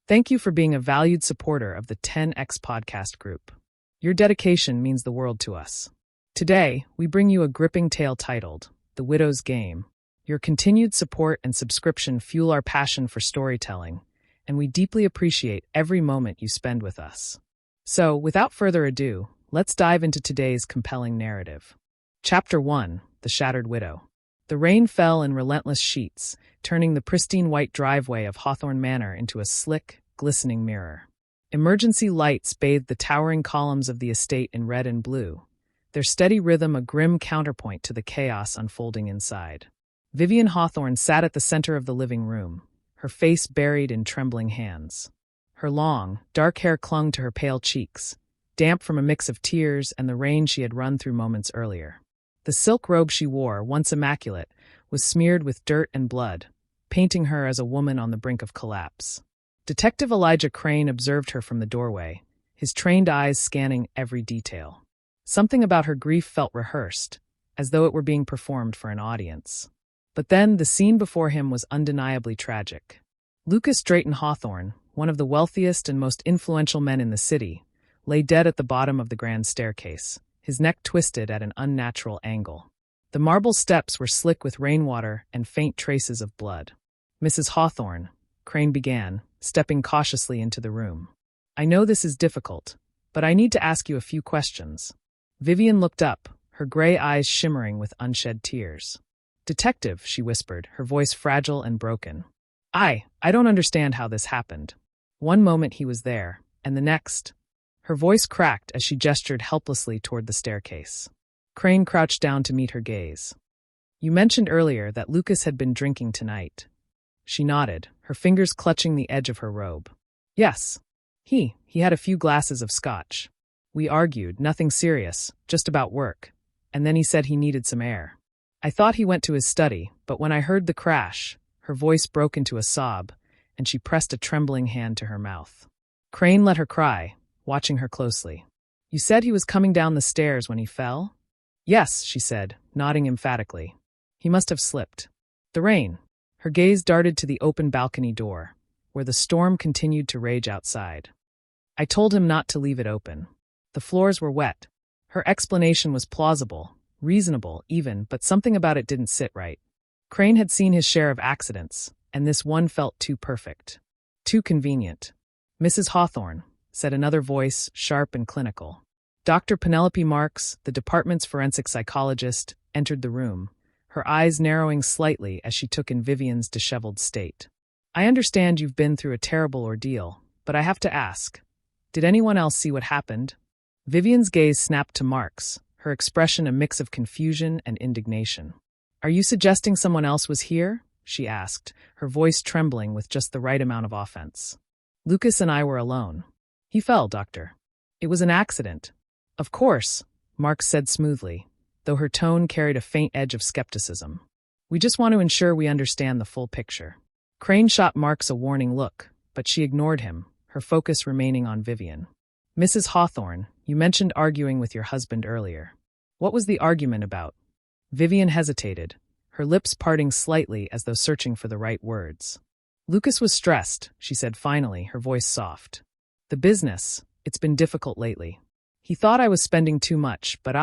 Thank you for being a valued supporter of the 10X podcast group. Your dedication means the world to us. Today, we bring you a gripping tale titled, The Widow's Game. Your continued support and subscription fuel our passion for storytelling, and we deeply appreciate every moment you spend with us. So, without further ado, let's dive into today's compelling narrative. Chapter 1, The Shattered Widow. The rain fell in relentless sheets, turning the pristine white driveway of Hawthorne Manor into a slick, glistening mirror. Emergency lights bathed the towering columns of the estate in red and blue, their steady rhythm a grim counterpoint to the chaos unfolding inside. Vivienne Hawthorne sat at the center of the living room, her face buried in trembling hands. Her long, dark hair clung to her pale cheeks, damp from a mix of tears and the rain she had run through moments earlier. The silk robe she wore, once immaculate, was smeared with dirt and blood, painting her as a woman on the brink of collapse. Detective Elijah Crane observed her from the doorway, his trained eyes scanning every detail. Something about her grief felt rehearsed, as though it were being performed for an audience. But then the scene before him was undeniably tragic. Lucas Drayton Hawthorne, one of the wealthiest and most influential men in the city, lay dead at the bottom of the grand staircase, his neck twisted at an unnatural angle. The marble steps were slick with rainwater and faint traces of blood. "Mrs. Hawthorne," Crane began, stepping cautiously into the room. "I know this is difficult, but I need to ask you a few questions." Vivienne looked up, her gray eyes shimmering with unshed tears. "Detective," she whispered, her voice fragile and broken. I don't understand how this happened. One moment he was there, and the next..." Her voice cracked as she gestured helplessly toward the staircase. Crane crouched down to meet her gaze. "You mentioned earlier that Lucas had been drinking tonight." She nodded, her fingers clutching the edge of her robe. "Yes. He had a few glasses of scotch. We argued, nothing serious, just about work, and then he said he needed some air. I thought he went to his study, but when I heard the crash," her voice broke into a sob, and she pressed a trembling hand to her mouth. Crane let her cry, watching her closely. "You said he was coming down the stairs when he fell?" "Yes," she said, nodding emphatically. "He must have slipped." "The rain." Her gaze darted to the open balcony door, where the storm continued to rage outside. "I told him not to leave it open. The floors were wet." Her explanation was plausible, reasonable even, but something about it didn't sit right. Crane had seen his share of accidents, and this one felt too perfect. Too convenient. "Mrs. Hawthorne," said another voice, sharp and clinical. Dr. Penelope Marks, the department's forensic psychologist, entered the room, her eyes narrowing slightly as she took in Vivienne's disheveled state. "I understand you've been through a terrible ordeal, but I have to ask, did anyone else see what happened?" Vivienne's gaze snapped to Marks, her expression a mix of confusion and indignation. "Are you suggesting someone else was here?" she asked, her voice trembling with just the right amount of offense. "Lucas and I were alone. He fell, Doctor. It was an accident." "Of course," Marks said smoothly, though her tone carried a faint edge of skepticism. "We just want to ensure we understand the full picture." Crane shot Marks a warning look, but she ignored him, her focus remaining on Vivienne. "Mrs. Hawthorne, you mentioned arguing with your husband earlier. What was the argument about?" Vivienne hesitated, her lips parting slightly as though searching for the right words. "Lucas was stressed," she said finally, her voice soft. "The business, it's been difficult lately. He thought I was spending too much, but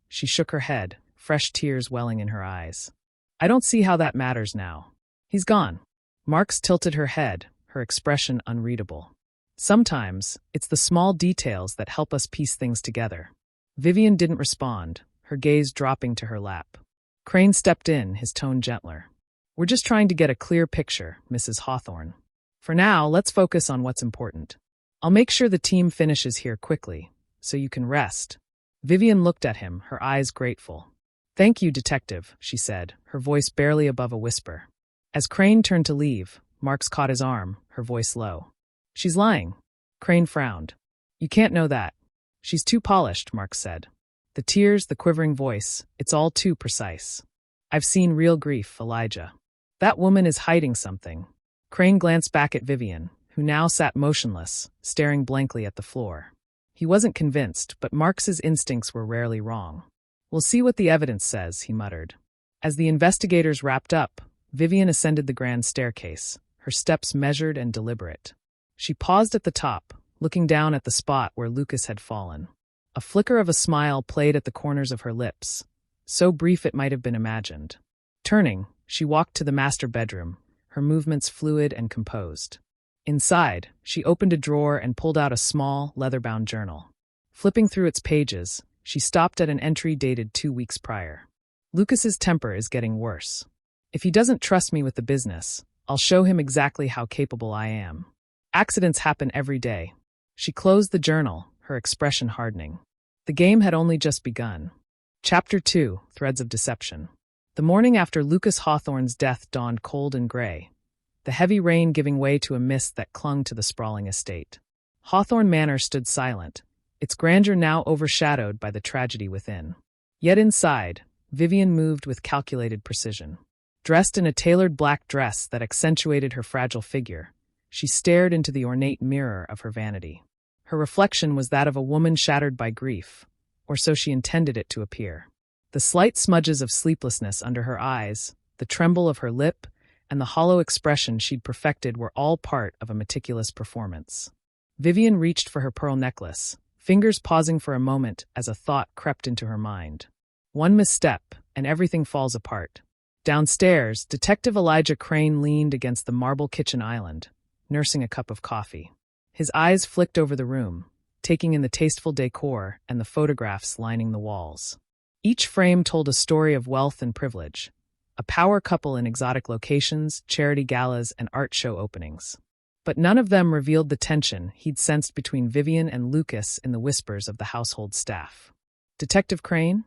she shook her head, fresh tears welling in her eyes. "I don't see how that matters now. He's gone." Marks tilted her head, her expression unreadable. "Sometimes, it's the small details that help us piece things together." Vivienne didn't respond, her gaze dropping to her lap. Crane stepped in, his tone gentler. "We're just trying to get a clear picture, Mrs. Hawthorne. For now, let's focus on what's important. I'll make sure the team finishes here quickly, so you can rest." Vivienne looked at him, her eyes grateful. "Thank you, Detective," she said, her voice barely above a whisper. As Crane turned to leave, Marks caught his arm, her voice low. "She's lying." Crane frowned. "You can't know that." "She's too polished," Marks said. "The tears, the quivering voice, it's all too precise. I've seen real grief, Elijah. That woman is hiding something." Crane glanced back at Vivienne, who now sat motionless, staring blankly at the floor. He wasn't convinced, but Marks's instincts were rarely wrong. "We'll see what the evidence says," he muttered. As the investigators wrapped up, Vivienne ascended the grand staircase, her steps measured and deliberate. She paused at the top, looking down at the spot where Lucas had fallen. A flicker of a smile played at the corners of her lips, so brief it might have been imagined. Turning, she walked to the master bedroom, her movements fluid and composed. Inside, she opened a drawer and pulled out a small, leather-bound journal. Flipping through its pages, she stopped at an entry dated 2 weeks prior. Lucas's temper is getting worse. If he doesn't trust me with the business, I'll show him exactly how capable I am. Accidents happen every day. She closed the journal, her expression hardening. The game had only just begun. Chapter 2, Threads of Deception. The morning after Lucas Hawthorne's death dawned cold and gray, the heavy rain giving way to a mist that clung to the sprawling estate. Hawthorne Manor stood silent, its grandeur now overshadowed by the tragedy within. Yet inside, Vivienne moved with calculated precision. Dressed in a tailored black dress that accentuated her fragile figure, she stared into the ornate mirror of her vanity. Her reflection was that of a woman shattered by grief, or so she intended it to appear. The slight smudges of sleeplessness under her eyes, the tremble of her lip, and the hollow expression she'd perfected were all part of a meticulous performance. Vivienne reached for her pearl necklace, fingers pausing for a moment as a thought crept into her mind. One misstep, and everything falls apart. Downstairs, Detective Elijah Crane leaned against the marble kitchen island, nursing a cup of coffee. His eyes flicked over the room, taking in the tasteful decor and the photographs lining the walls. Each frame told a story of wealth and privilege, a power couple in exotic locations, charity galas, and art show openings. But none of them revealed the tension he'd sensed between Vivienne and Lucas in the whispers of the household staff. Detective Crane?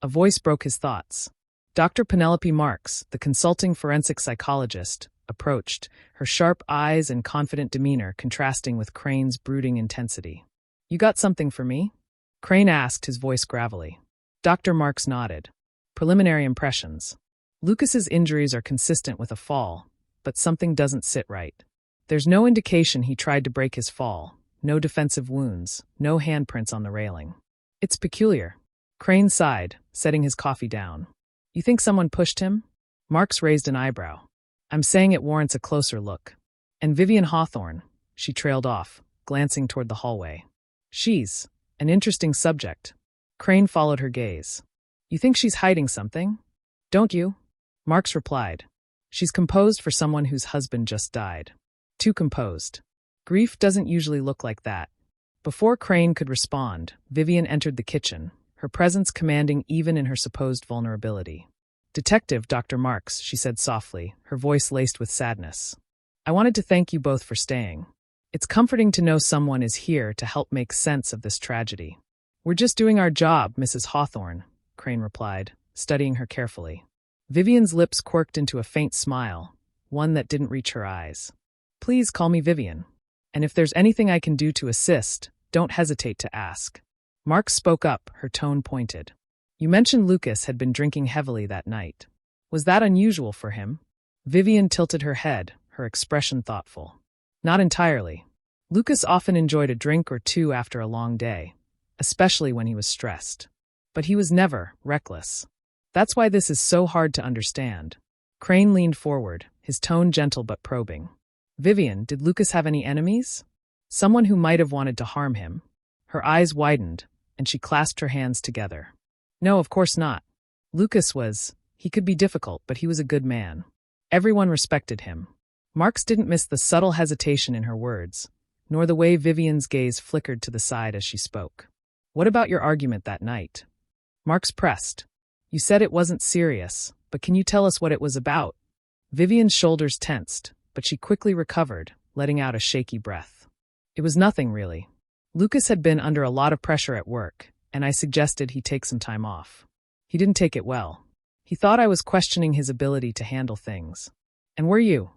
A voice broke his thoughts. Dr. Penelope Marks, the consulting forensic psychologist, approached, her sharp eyes and confident demeanor contrasting with Crane's brooding intensity. "You got something for me?" Crane asked, his voice gravelly. Dr. Marks nodded. "Preliminary impressions. Lucas's injuries are consistent with a fall, but something doesn't sit right. There's no indication he tried to break his fall, no defensive wounds, no handprints on the railing. It's peculiar." Crane sighed, setting his coffee down. "You think someone pushed him?" Marks raised an eyebrow. "I'm saying it warrants a closer look. And Vivienne Hawthorne," she trailed off, glancing toward the hallway. "She's an interesting subject." Crane followed her gaze. "You think she's hiding something? Don't you?" Marks replied. "She's composed for someone whose husband just died. Too composed. Grief doesn't usually look like that." Before Crane could respond, Vivienne entered the kitchen, her presence commanding even in her supposed vulnerability. "Detective Dr. Marks," she said softly, her voice laced with sadness. "I wanted to thank you both for staying. It's comforting to know someone is here to help make sense of this tragedy." "We're just doing our job, Mrs. Hawthorne," Crane replied, studying her carefully. Vivienne's lips quirked into a faint smile, one that didn't reach her eyes. "Please call me Vivienne. And if there's anything I can do to assist, don't hesitate to ask." Marks spoke up, her tone pointed. "You mentioned Lucas had been drinking heavily that night. Was that unusual for him?" Vivienne tilted her head, her expression thoughtful. "Not entirely. Lucas often enjoyed a drink or two after a long day, especially when he was stressed. But he was never reckless. That's why this is so hard to understand." Crane leaned forward, his tone gentle but probing. "Vivienne, did Lucas have any enemies? Someone who might have wanted to harm him?" Her eyes widened, and she clasped her hands together. "No, of course not. He could be difficult, but he was a good man. Everyone respected him." Marks didn't miss the subtle hesitation in her words, nor the way Vivienne's gaze flickered to the side as she spoke. "What about your argument that night?" Marks pressed. "You said it wasn't serious, but can you tell us what it was about?" Vivienne's shoulders tensed, but she quickly recovered, letting out a shaky breath. "It was nothing, really. Lucas had been under a lot of pressure at work, and I suggested he take some time off. He didn't take it well. He thought I was questioning his ability to handle things." "And were you?"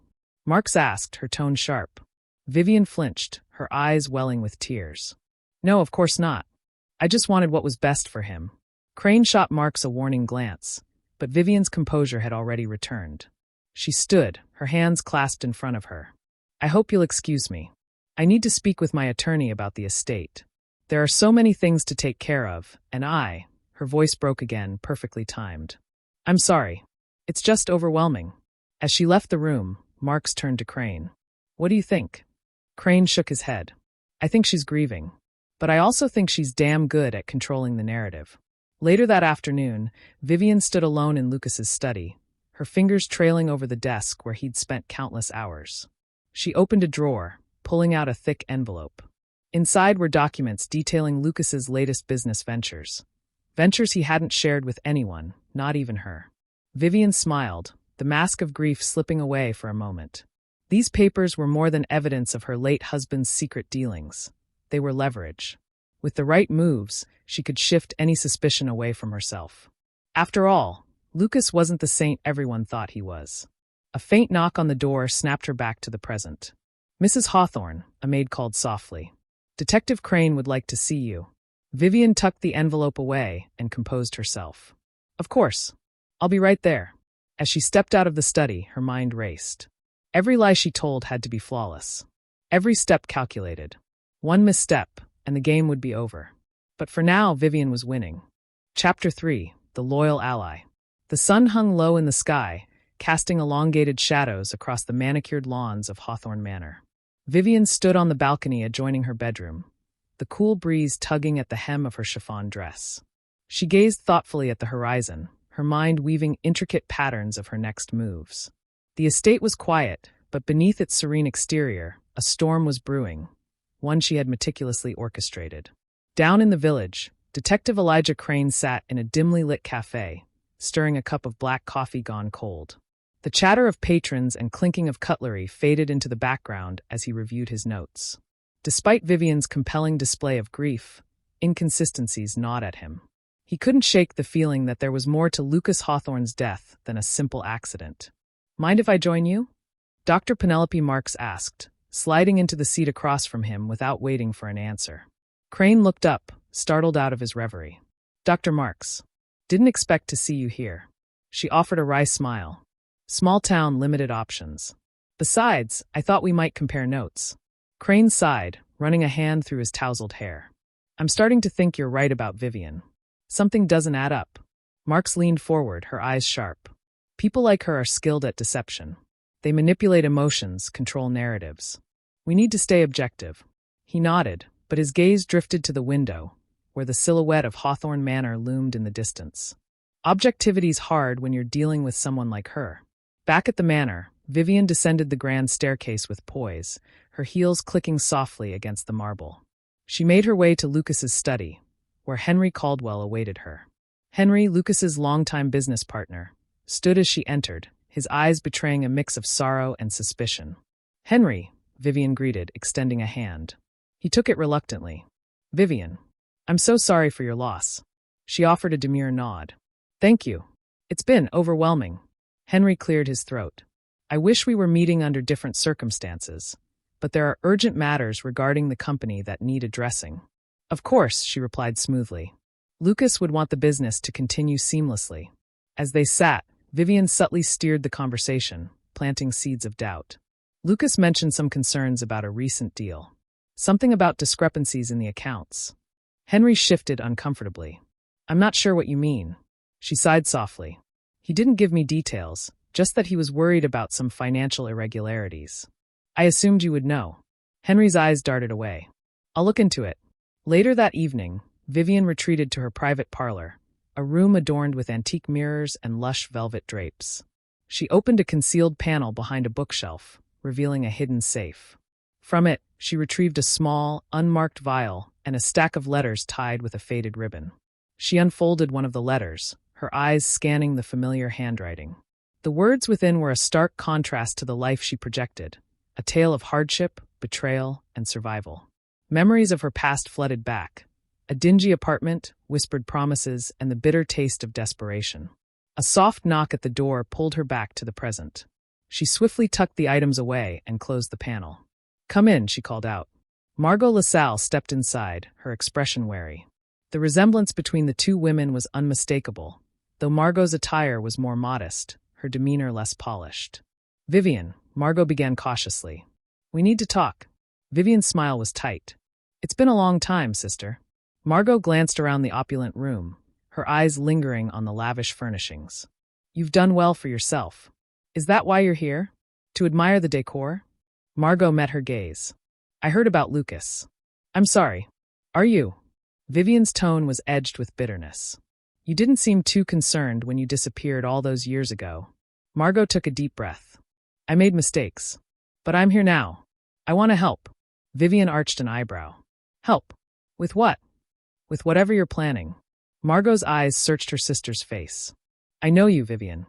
Marks asked, her tone sharp. Vivienne flinched, her eyes welling with tears. "No, of course not. I just wanted what was best for him." Crane shot Marks a warning glance, but Vivienne's composure had already returned. She stood, her hands clasped in front of her. "I hope you'll excuse me. I need to speak with my attorney about the estate. There are so many things to take care of, and her voice broke again, perfectly timed. "I'm sorry. It's just overwhelming." As she left the room, Marks turned to Crane. "What do you think?" Crane shook his head. I think she's grieving. But I also think she's damn good at controlling the narrative. Later that afternoon, Vivienne stood alone in Lucas's study, her fingers trailing over the desk where he'd spent countless hours. She opened a drawer, pulling out a thick envelope. Inside were documents detailing Lucas's latest business ventures. Ventures he hadn't shared with anyone, not even her. Vivienne smiled, the mask of grief slipping away for a moment. These papers were more than evidence of her late husband's secret dealings. They were leverage. With the right moves, she could shift any suspicion away from herself. After all, Lucas wasn't the saint everyone thought he was. A faint knock on the door snapped her back to the present. Mrs. Hawthorne, a maid called softly. Detective Crane would like to see you. Vivienne tucked the envelope away and composed herself. Of course. I'll be right there. As she stepped out of the study, her mind raced. Every lie she told had to be flawless. Every step calculated. One misstep, and the game would be over. But for now, Vivienne was winning. Chapter 3, The Loyal Ally. The sun hung low in the sky, casting elongated shadows across the manicured lawns of Hawthorne Manor. Vivienne stood on the balcony adjoining her bedroom, the cool breeze tugging at the hem of her chiffon dress. She gazed thoughtfully at the horizon, her mind weaving intricate patterns of her next moves. The estate was quiet, but beneath its serene exterior, a storm was brewing, one she had meticulously orchestrated. Down in the village, Detective Elijah Crane sat in a dimly lit cafe, stirring a cup of black coffee gone cold. The chatter of patrons and clinking of cutlery faded into the background as he reviewed his notes. Despite Vivienne's compelling display of grief, inconsistencies gnawed at him. He couldn't shake the feeling that there was more to Lucas Hawthorne's death than a simple accident. Mind if I join you? Dr. Penelope Marks asked, sliding into the seat across from him without waiting for an answer. Crane looked up, startled out of his reverie. Dr. Marks. Didn't expect to see you here. She offered a wry smile. Small town, limited options. Besides, I thought we might compare notes. Crane sighed, running a hand through his tousled hair. I'm starting to think you're right about Vivienne. Something doesn't add up. Marks leaned forward, her eyes sharp. People like her are skilled at deception. They manipulate emotions, control narratives. We need to stay objective. He nodded, but his gaze drifted to the window, where the silhouette of Hawthorne Manor loomed in the distance. Objectivity's hard when you're dealing with someone like her. Back at the manor, Vivienne descended the grand staircase with poise, her heels clicking softly against the marble. She made her way to Lucas's study, where Henry Caldwell awaited her. Henry, Lucas's longtime business partner, stood as she entered, his eyes betraying a mix of sorrow and suspicion. Henry, Vivienne greeted, extending a hand. He took it reluctantly. Vivienne, I'm so sorry for your loss. She offered a demure nod. Thank you. It's been overwhelming. Henry cleared his throat. I wish we were meeting under different circumstances, but there are urgent matters regarding the company that need addressing. Of course, she replied smoothly. Lucas would want the business to continue seamlessly. As they sat, Vivienne subtly steered the conversation, planting seeds of doubt. Lucas mentioned some concerns about a recent deal. Something about discrepancies in the accounts. Henry shifted uncomfortably. I'm not sure what you mean. She sighed softly. He didn't give me details, just that he was worried about some financial irregularities. I assumed you would know. Henry's eyes darted away. I'll look into it. Later that evening, Vivienne retreated to her private parlor, a room adorned with antique mirrors and lush velvet drapes. She opened a concealed panel behind a bookshelf, revealing a hidden safe. From it, she retrieved a small, unmarked vial and a stack of letters tied with a faded ribbon. She unfolded one of the letters, her eyes scanning the familiar handwriting. The words within were a stark contrast to the life she projected, a tale of hardship, betrayal, and survival. Memories of her past flooded back. A dingy apartment, whispered promises, and the bitter taste of desperation. A soft knock at the door pulled her back to the present. She swiftly tucked the items away and closed the panel. Come in, she called out. Margot LaSalle stepped inside, her expression wary. The resemblance between the two women was unmistakable, though Margot's attire was more modest, her demeanor less polished. Vivienne, Margot began cautiously. We need to talk. Vivienne's smile was tight. It's been a long time, sister. Margot glanced around the opulent room, her eyes lingering on the lavish furnishings. You've done well for yourself. Is that why you're here? To admire the decor? Margot met her gaze. I heard about Lucas. I'm sorry. Are you? Vivienne's tone was edged with bitterness. You didn't seem too concerned when you disappeared all those years ago. Margot took a deep breath. I made mistakes. But I'm here now. I want to help. Vivienne arched an eyebrow. Help? With what? With whatever you're planning. Margot's eyes searched her sister's face. I know you, Vivienne.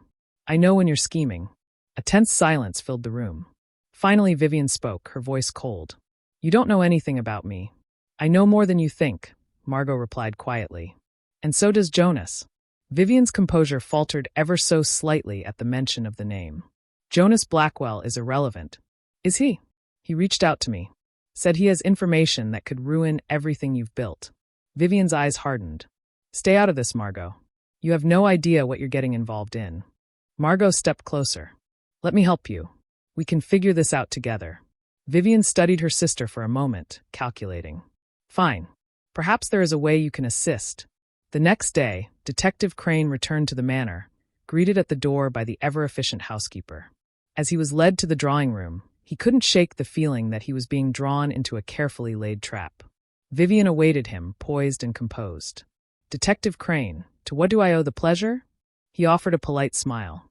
I know when you're scheming. A tense silence filled the room. Finally, Vivienne spoke, her voice cold. You don't know anything about me. I know more than you think, Margot replied quietly. And so does Jonas. Vivienne's composure faltered ever so slightly at the mention of the name. Jonas Blackwell is irrelevant. Is he? He reached out to me. Said he has information that could ruin everything you've built. Vivienne's eyes hardened. Stay out of this, Margot. You have no idea what you're getting involved in. Margot stepped closer. Let me help you. We can figure this out together. Vivienne studied her sister for a moment, calculating. Fine. Perhaps there is a way you can assist. The next day, Detective Crane returned to the manor, greeted at the door by the ever-efficient housekeeper. As he was led to the drawing room, he couldn't shake the feeling that he was being drawn into a carefully laid trap. Vivienne awaited him, poised and composed. Detective Crane, to what do I owe the pleasure? He offered a polite smile.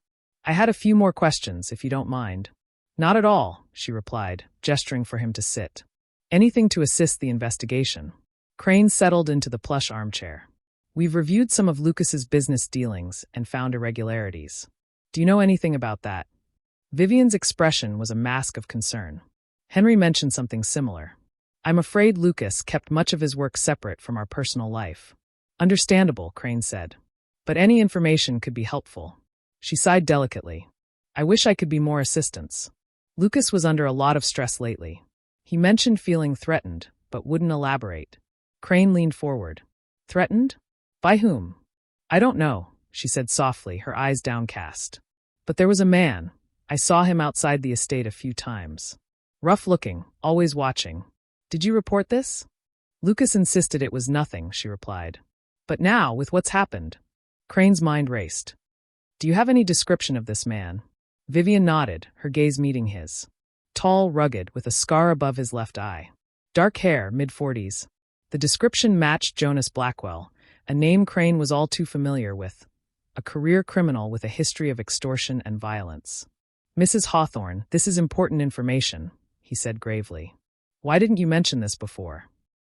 I had a few more questions, if you don't mind. Not at all, she replied, gesturing for him to sit. Anything to assist the investigation. Crane settled into the plush armchair. We've reviewed some of Lucas's business dealings and found irregularities. Do you know anything about that? Vivienne's expression was a mask of concern. Henry mentioned something similar. I'm afraid Lucas kept much of his work separate from our personal life. Understandable, Crane said. But any information could be helpful. She sighed delicately. I wish I could be more assistance. Lucas was under a lot of stress lately. He mentioned feeling threatened, but wouldn't elaborate. Crane leaned forward. Threatened? By whom? I don't know, she said softly, her eyes downcast. But there was a man. I saw him outside the estate a few times. Rough-looking, always watching. Did you report this? Lucas insisted it was nothing, she replied. But now, with what's happened? Crane's mind raced. Do you have any description of this man? Vivienne nodded, her gaze meeting his. Tall, rugged, with a scar above his left eye. Dark hair, mid-40s. The description matched Jonas Blackwell, a name Crane was all too familiar with. A career criminal with a history of extortion and violence. Mrs. Hawthorne, this is important information, he said gravely. Why didn't you mention this before?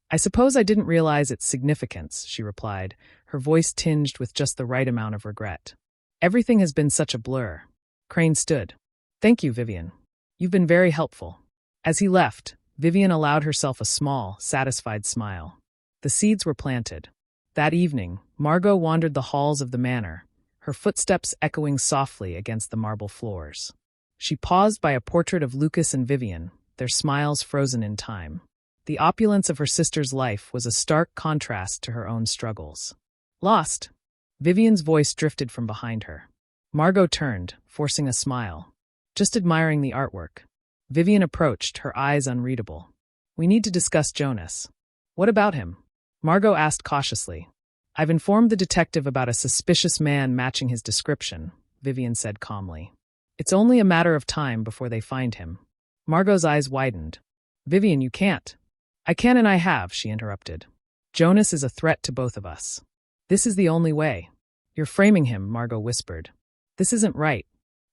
I suppose I didn't realize its significance, she replied, her voice tinged with just the right amount of regret. Everything has been such a blur. Crane stood. Thank you, Vivienne. You've been very helpful. As he left, Vivienne allowed herself a small, satisfied smile. The seeds were planted. That evening, Margot wandered the halls of the manor, her footsteps echoing softly against the marble floors. She paused by a portrait of Lucas and Vivienne, their smiles frozen in time. The opulence of her sister's life was a stark contrast to her own struggles. Lost? Vivienne's voice drifted from behind her. Margot turned, forcing a smile. Just admiring the artwork. Vivienne approached, her eyes unreadable. We need to discuss Jonas. What about him? Margot asked cautiously. I've informed the detective about a suspicious man matching his description, Vivienne said calmly. It's only a matter of time before they find him. Margot's eyes widened. Vivienne, you can't. I can and I have, she interrupted. Jonas is a threat to both of us. This is the only way. You're framing him, Margot whispered. This isn't right.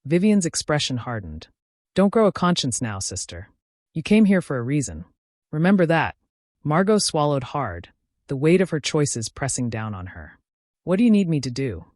Vivienne's expression hardened. Don't grow a conscience now, sister. You came here for a reason. Remember that. Margot swallowed hard, the weight of her choices pressing down on her. What do you need me to do?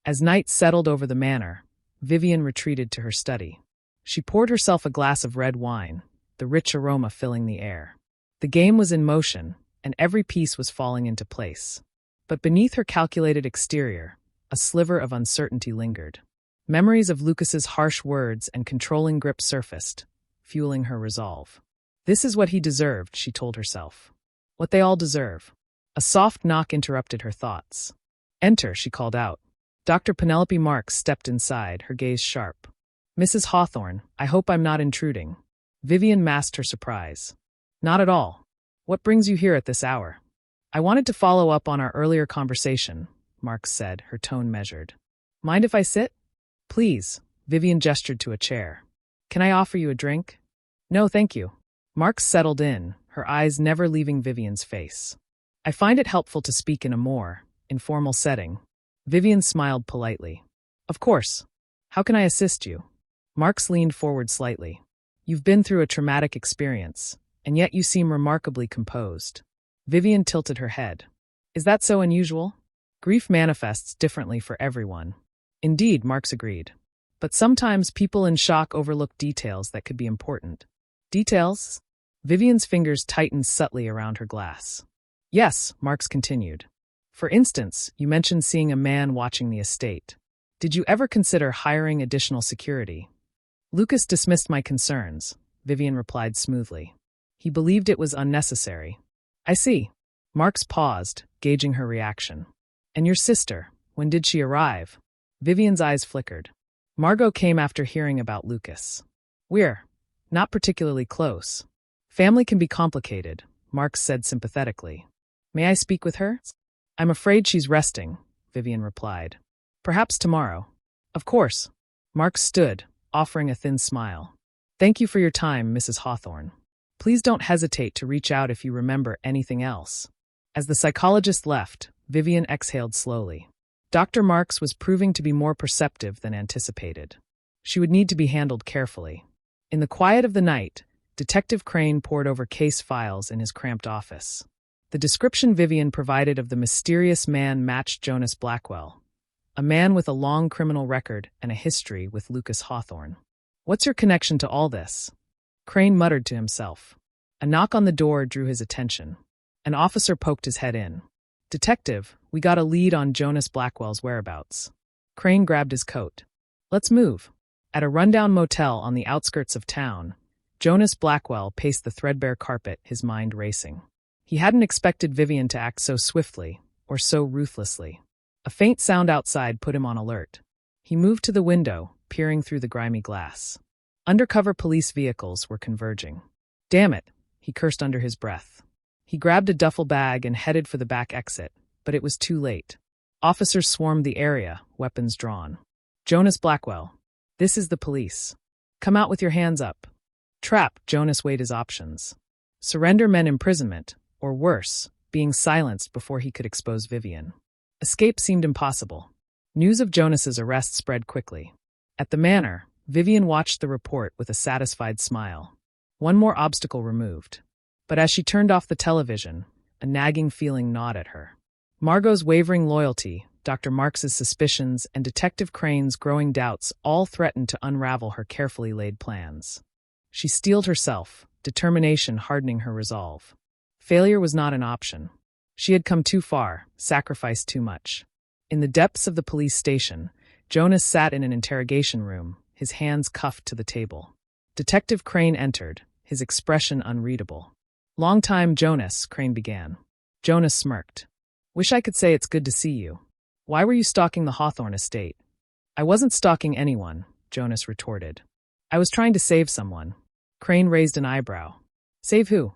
As night settled over the manor, Vivienne retreated to her study. She poured herself a glass of red wine, the rich aroma filling the air. The game was in motion, and every piece was falling into place. But beneath her calculated exterior, a sliver of uncertainty lingered. Memories of Lucas's harsh words and controlling grip surfaced, fueling her resolve. This is what he deserved, she told herself. What they all deserve. A soft knock interrupted her thoughts. Enter, she called out. Dr. Penelope Marks stepped inside, her gaze sharp. Mrs. Hawthorne, I hope I'm not intruding. Vivienne masked her surprise. Not at all. What brings you here at this hour? I wanted to follow up on our earlier conversation, Marks said, her tone measured. Mind if I sit? Please, Vivienne gestured to a chair. Can I offer you a drink? No, thank you. Marks settled in, her eyes never leaving Vivienne's face. I find it helpful to speak in a more informal setting. Vivienne smiled politely. Of course. How can I assist you? Marks leaned forward slightly. You've been through a traumatic experience, and yet you seem remarkably composed. Vivienne tilted her head. Is that so unusual? Grief manifests differently for everyone. Indeed, Marks agreed. But sometimes people in shock overlook details that could be important. Details? Vivienne's fingers tightened subtly around her glass. Yes, Marks continued. For instance, you mentioned seeing a man watching the estate. Did you ever consider hiring additional security? Lucas dismissed my concerns, Vivienne replied smoothly. He believed it was unnecessary. I see. Marks paused, gauging her reaction. And your sister, when did she arrive? Vivienne's eyes flickered. Margot came after hearing about Lucas. We're not particularly close. Family can be complicated, Marks said sympathetically. May I speak with her? I'm afraid she's resting, Vivienne replied. Perhaps tomorrow. Of course. Marks stood, offering a thin smile. Thank you for your time, Mrs. Hawthorne. Please don't hesitate to reach out if you remember anything else. As the psychologist left, Vivienne exhaled slowly. Dr. Marks was proving to be more perceptive than anticipated. She would need to be handled carefully. In the quiet of the night, Detective Crane pored over case files in his cramped office. The description Vivienne provided of the mysterious man matched Jonas Blackwell, a man with a long criminal record and a history with Lucas Hawthorne. What's your connection to all this? Crane muttered to himself. A knock on the door drew his attention. An officer poked his head in. Detective, we got a lead on Jonas Blackwell's whereabouts. Crane grabbed his coat. Let's move. At a rundown motel on the outskirts of town, Jonas Blackwell paced the threadbare carpet, his mind racing. He hadn't expected Vivienne to act so swiftly, or so ruthlessly. A faint sound outside put him on alert. He moved to the window, peering through the grimy glass. Undercover police vehicles were converging. Damn it, he cursed under his breath. He grabbed a duffel bag and headed for the back exit, but it was too late. Officers swarmed the area, weapons drawn. Jonas Blackwell. This is the police. Come out with your hands up. Trap, Jonas weighed his options. Surrender meant imprisonment, or worse, being silenced before he could expose Vivienne. Escape seemed impossible. News of Jonas's arrest spread quickly. At the manor, Vivienne watched the report with a satisfied smile. One more obstacle removed. But as she turned off the television, a nagging feeling gnawed at her. Margot's wavering loyalty, Dr. Marks's suspicions, and Detective Crane's growing doubts all threatened to unravel her carefully laid plans. She steeled herself, determination hardening her resolve. Failure was not an option. She had come too far, sacrificed too much. In the depths of the police station, Jonas sat in an interrogation room, his hands cuffed to the table. Detective Crane entered, his expression unreadable. Long time, Jonas, Crane began. Jonas smirked. Wish I could say it's good to see you. Why were you stalking the Hawthorne estate? I wasn't stalking anyone, Jonas retorted. I was trying to save someone. Crane raised an eyebrow. Save who?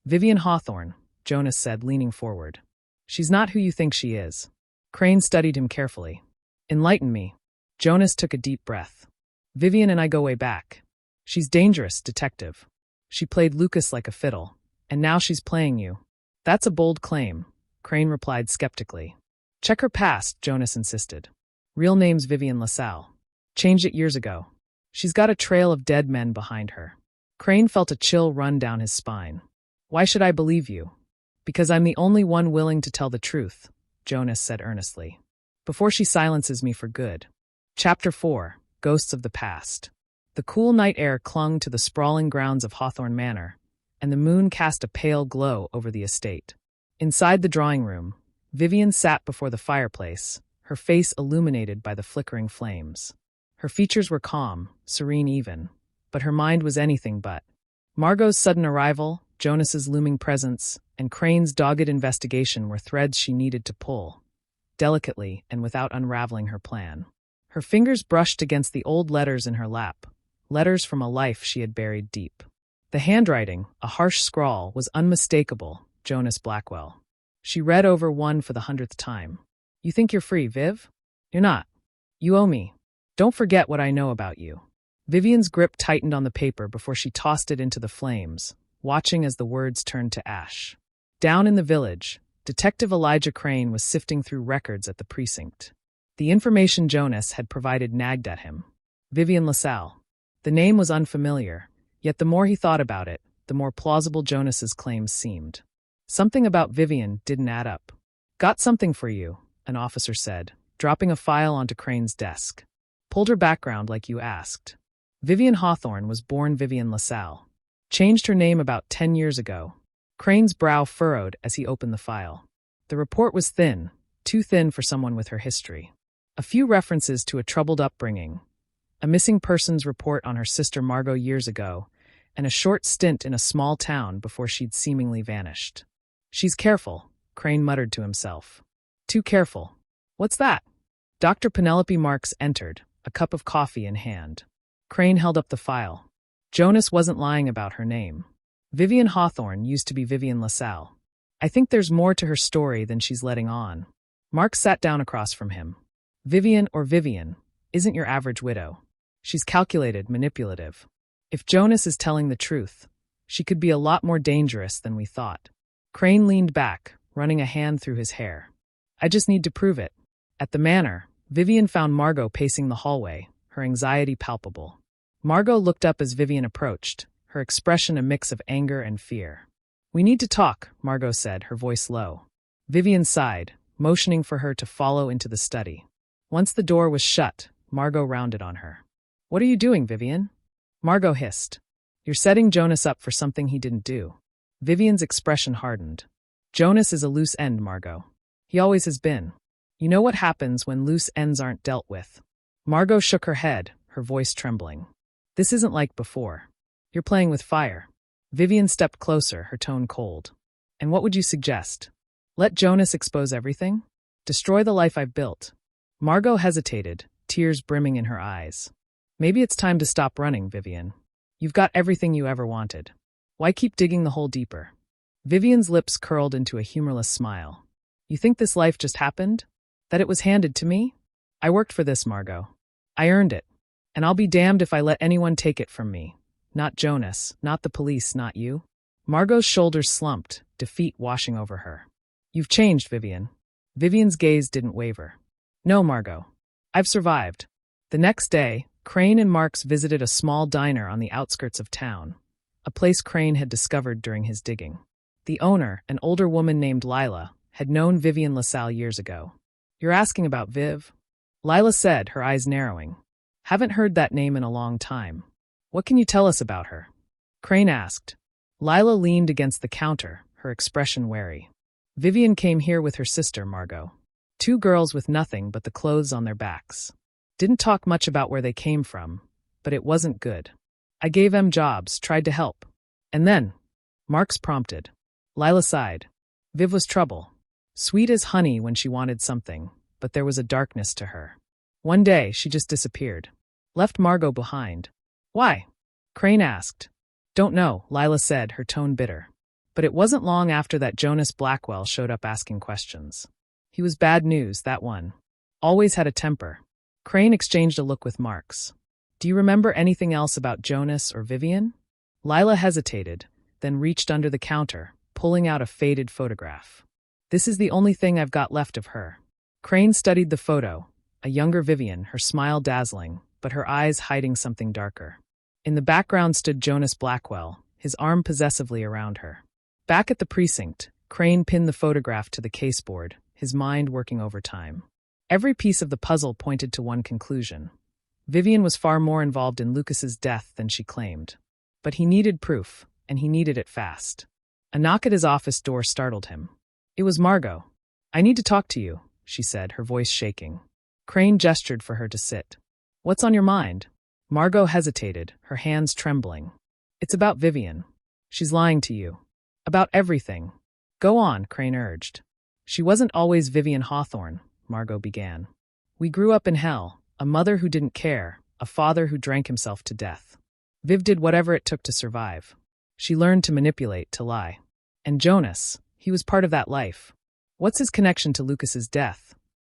Vivienne Hawthorne, Jonas said, leaning forward. She's not who you think she is. Crane studied him carefully. Enlighten me. Jonas took a deep breath. Vivienne and I go way back. She's dangerous, detective. She played Lucas like a fiddle, and now she's playing you. That's a bold claim, Crane replied skeptically. Check her past, Jonas insisted. Real name's Vivienne LaSalle. Changed it years ago. She's got a trail of dead men behind her. Crane felt a chill run down his spine. Why should I believe you? Because I'm the only one willing to tell the truth, Jonas said earnestly. Before she silences me for good. Chapter 4, Ghosts of the Past. The cool night air clung to the sprawling grounds of Hawthorne Manor, and the moon cast a pale glow over the estate. Inside the drawing room, Vivienne sat before the fireplace, her face illuminated by the flickering flames. Her features were calm, serene even, but her mind was anything but. Margot's sudden arrival, Jonas's looming presence, and Crane's dogged investigation were threads she needed to pull, delicately and without unraveling her plan. Her fingers brushed against the old letters in her lap, letters from a life she had buried deep. The handwriting, a harsh scrawl, was unmistakable, Jonas Blackwell. She read over one for the 100th time. You think you're free, Viv? You're not. You owe me. Don't forget what I know about you. Vivienne's grip tightened on the paper before she tossed it into the flames, watching as the words turned to ash. Down in the village, Detective Elijah Crane was sifting through records at the precinct. The information Jonas had provided nagged at him. Vivienne LaSalle. The name was unfamiliar, yet the more he thought about it, the more plausible Jonas's claims seemed. Something about Vivienne didn't add up. Got something for you, an officer said, dropping a file onto Crane's desk. Pulled her background like you asked. Vivienne Hawthorne was born Vivienne LaSalle. Changed her name about 10 years ago. Crane's brow furrowed as he opened the file. The report was thin, too thin for someone with her history. A few references to a troubled upbringing, a missing persons report on her sister Margot years ago, and a short stint in a small town before she'd seemingly vanished. She's careful, Crane muttered to himself. Too careful. What's that? Dr. Penelope Marks entered, a cup of coffee in hand. Crane held up the file. Jonas wasn't lying about her name. Vivienne Hawthorne used to be Vivienne LaSalle. I think there's more to her story than she's letting on. Marks sat down across from him. Vivienne or Vivienne isn't your average widow. She's calculated, manipulative. If Jonas is telling the truth, she could be a lot more dangerous than we thought. Crane leaned back, running a hand through his hair. I just need to prove it. At the manor, Vivienne found Margot pacing the hallway, her anxiety palpable. Margot looked up as Vivienne approached, her expression a mix of anger and fear. We need to talk, Margot said, her voice low. Vivienne sighed, motioning for her to follow into the study. Once the door was shut, Margot rounded on her. What are you doing, Vivienne? Margot hissed. You're setting Jonas up for something he didn't do. Vivienne's expression hardened. Jonas is a loose end, Margot. He always has been. You know what happens when loose ends aren't dealt with. Margot shook her head, her voice trembling. This isn't like before. You're playing with fire. Vivienne stepped closer, her tone cold. And what would you suggest? Let Jonas expose everything? Destroy the life I've built? Margot hesitated, tears brimming in her eyes. Maybe it's time to stop running, Vivienne. You've got everything you ever wanted. Why keep digging the hole deeper? Vivienne's lips curled into a humorless smile. You think this life just happened? That it was handed to me? I worked for this, Margot. I earned it. And I'll be damned if I let anyone take it from me. Not Jonas, not the police, not you. Margot's shoulders slumped, defeat washing over her. You've changed, Vivienne. Vivienne's gaze didn't waver. No, Margot. I've survived. The next day, Crane and Marks visited a small diner on the outskirts of town, a place Crane had discovered during his digging. The owner, an older woman named Lila, had known Vivienne LaSalle years ago. You're asking about Viv? Lila said, her eyes narrowing. Haven't heard that name in a long time. What can you tell us about her? Crane asked. Lila leaned against the counter, her expression wary. Vivienne came here with her sister, Margot. 2 girls with nothing but the clothes on their backs. Didn't talk much about where they came from, but it wasn't good. I gave them jobs, tried to help. And then, Marks prompted. Lila sighed. Viv was trouble. Sweet as honey when she wanted something, but there was a darkness to her. One day, she just disappeared. Left Margot behind. Why? Crane asked. Don't know, Lila said, her tone bitter. But it wasn't long after that Jonas Blackwell showed up asking questions. He was bad news, that one. Always had a temper. Crane exchanged a look with Marks. Do you remember anything else about Jonas or Vivienne? Lila hesitated, then reached under the counter, pulling out a faded photograph. This is the only thing I've got left of her. Crane studied the photo, a younger Vivienne, her smile dazzling, but her eyes hiding something darker. In the background stood Jonas Blackwell, his arm possessively around her. Back at the precinct, Crane pinned the photograph to the caseboard, his mind working overtime. Every piece of the puzzle pointed to one conclusion. Vivienne was far more involved in Lucas's death than she claimed. But he needed proof, and he needed it fast. A knock at his office door startled him. It was Margot. I need to talk to you, she said, her voice shaking. Crane gestured for her to sit. What's on your mind? Margot hesitated, her hands trembling. It's about Vivienne. She's lying to you. About everything. Go on, Crane urged. She wasn't always Vivienne Hawthorne, Margot began. We grew up in hell, a mother who didn't care, a father who drank himself to death. Viv did whatever it took to survive. She learned to manipulate, to lie. And Jonas, he was part of that life. What's his connection to Lucas's death?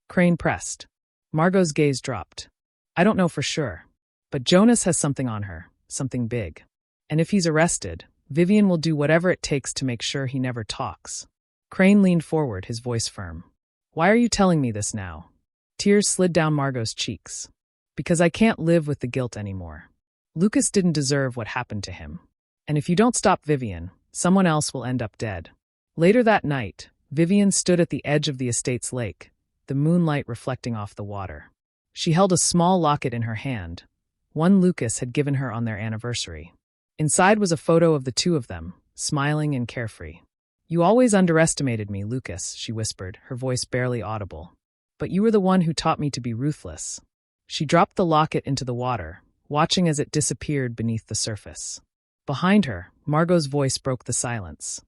Crane pressed. Margot's gaze dropped. I don't know for sure. But Jonas has something on her, something big. And if he's arrested, Vivienne will do whatever it takes to make sure he never talks. Crane leaned forward, his voice firm. Why are you telling me this now? Tears slid down Margot's cheeks. Because I can't live with the guilt anymore. Lucas didn't deserve what happened to him. And if you don't stop Vivienne, someone else will end up dead. Later that night, Vivienne stood at the edge of the estate's lake, the moonlight reflecting off the water. She held a small locket in her hand, one Lucas had given her on their anniversary. Inside was a photo of the two of them, smiling and carefree. You always underestimated me, Lucas, she whispered, her voice barely audible. But you were the one who taught me to be ruthless. She dropped the locket into the water, watching as it disappeared beneath the surface. Behind her, Margot's voice broke the silence.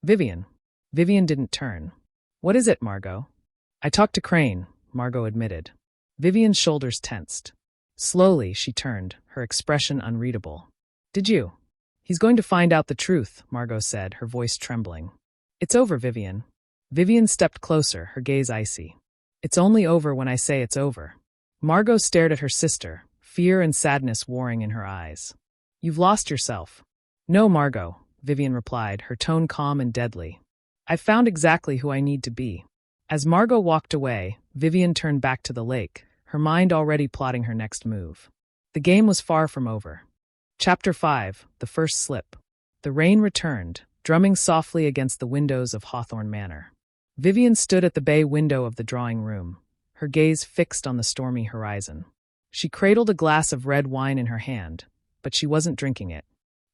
Vivienne. Vivienne didn't turn. What is it, Margot? I talked to Crane, Margot admitted. Vivienne's shoulders tensed. Slowly, she turned, her expression unreadable. Did you? He's going to find out the truth, Margot said, her voice trembling. It's over, Vivienne. Vivienne stepped closer, her gaze icy. It's only over when I say it's over. Margot stared at her sister, fear and sadness warring in her eyes. You've lost yourself. No, Margot, Vivienne replied, her tone calm and deadly. I've found exactly who I need to be. As Margot walked away, Vivienne turned back to the lake, her mind already plotting her next move. The game was far from over. Chapter 5, The First Slip. The rain returned, drumming softly against the windows of Hawthorne Manor. Vivienne stood at the bay window of the drawing room, her gaze fixed on the stormy horizon. She cradled a glass of red wine in her hand, but she wasn't drinking it.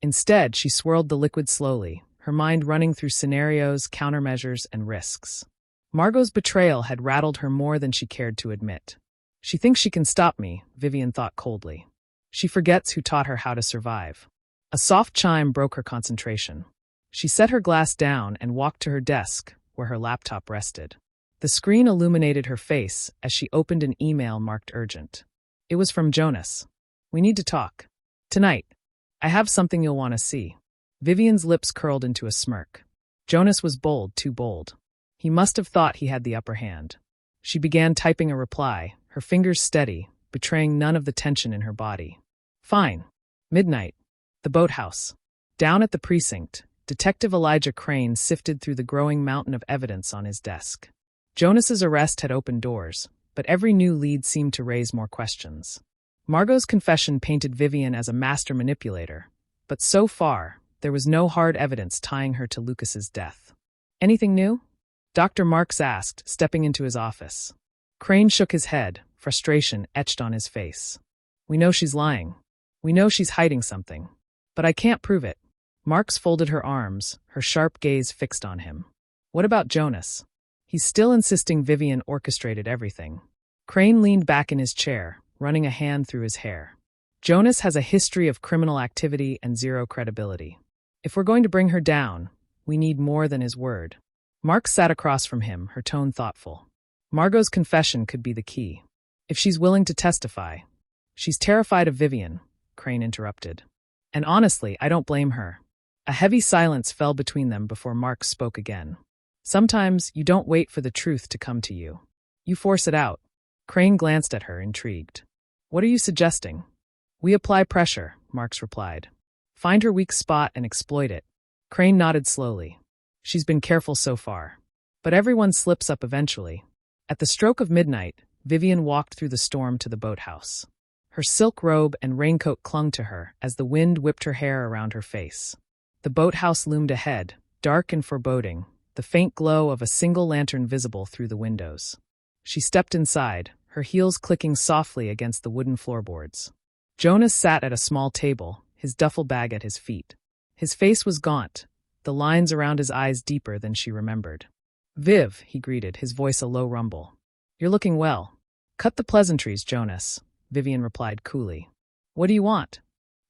Instead, she swirled the liquid slowly, her mind running through scenarios, countermeasures, and risks. Margot's betrayal had rattled her more than she cared to admit. She thinks she can stop me, Vivienne thought coldly. She forgets who taught her how to survive. A soft chime broke her concentration. She set her glass down and walked to her desk, where her laptop rested. The screen illuminated her face as she opened an email marked urgent. It was from Jonas. We need to talk. Tonight. I have something you'll want to see. Vivienne's lips curled into a smirk. Jonas was bold, too bold. He must have thought he had the upper hand. She began typing a reply, her fingers steady, betraying none of the tension in her body. Fine. Midnight. The boathouse. Down at the precinct, Detective Elijah Crane sifted through the growing mountain of evidence on his desk. Jonas's arrest had opened doors, but every new lead seemed to raise more questions. Margot's confession painted Vivienne as a master manipulator, but so far, there was no hard evidence tying her to Lucas's death. Anything new? Dr. Marks asked, stepping into his office. Crane shook his head, frustration etched on his face. We know she's lying. We know she's hiding something. But I can't prove it. Marks folded her arms, her sharp gaze fixed on him. What about Jonas? He's still insisting Vivienne orchestrated everything. Crane leaned back in his chair, running a hand through his hair. Jonas has a history of criminal activity and zero credibility. If we're going to bring her down, we need more than his word. Marks sat across from him, her tone thoughtful. Margot's confession could be the key. If she's willing to testify. She's terrified of Vivienne, Crane interrupted. And honestly, I don't blame her. A heavy silence fell between them before Marks spoke again. Sometimes you don't wait for the truth to come to you. You force it out. Crane glanced at her, intrigued. What are you suggesting? We apply pressure, Marks replied. Find her weak spot and exploit it. Crane nodded slowly. She's been careful so far. But everyone slips up eventually. At the stroke of midnight, Vivienne walked through the storm to the boathouse. Her silk robe and raincoat clung to her as the wind whipped her hair around her face. The boathouse loomed ahead, dark and foreboding, the faint glow of a single lantern visible through the windows. She stepped inside, her heels clicking softly against the wooden floorboards. Jonas sat at a small table, his duffel bag at his feet. His face was gaunt, the lines around his eyes deeper than she remembered. Viv, he greeted, his voice a low rumble. You're looking well. Cut the pleasantries, Jonas, Vivienne replied coolly. What do you want?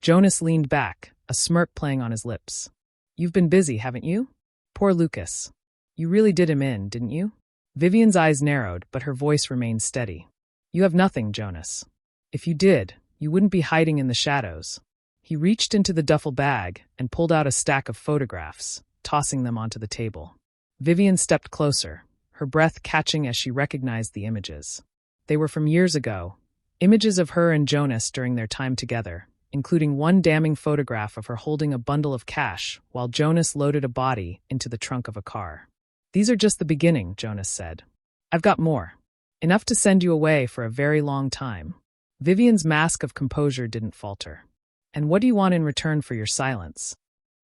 Jonas leaned back, a smirk playing on his lips. You've been busy, haven't you? Poor Lucas. You really did him in, didn't you? Vivienne's eyes narrowed, but her voice remained steady. You have nothing, Jonas. If you did, you wouldn't be hiding in the shadows. He reached into the duffel bag and pulled out a stack of photographs, tossing them onto the table. Vivienne stepped closer, her breath catching as she recognized the images. They were from years ago, images of her and Jonas during their time together, including one damning photograph of her holding a bundle of cash while Jonas loaded a body into the trunk of a car. "These are just the beginning," Jonas said. "I've got more. Enough to send you away for a very long time." Vivienne's mask of composure didn't falter. "And what do you want in return for your silence?"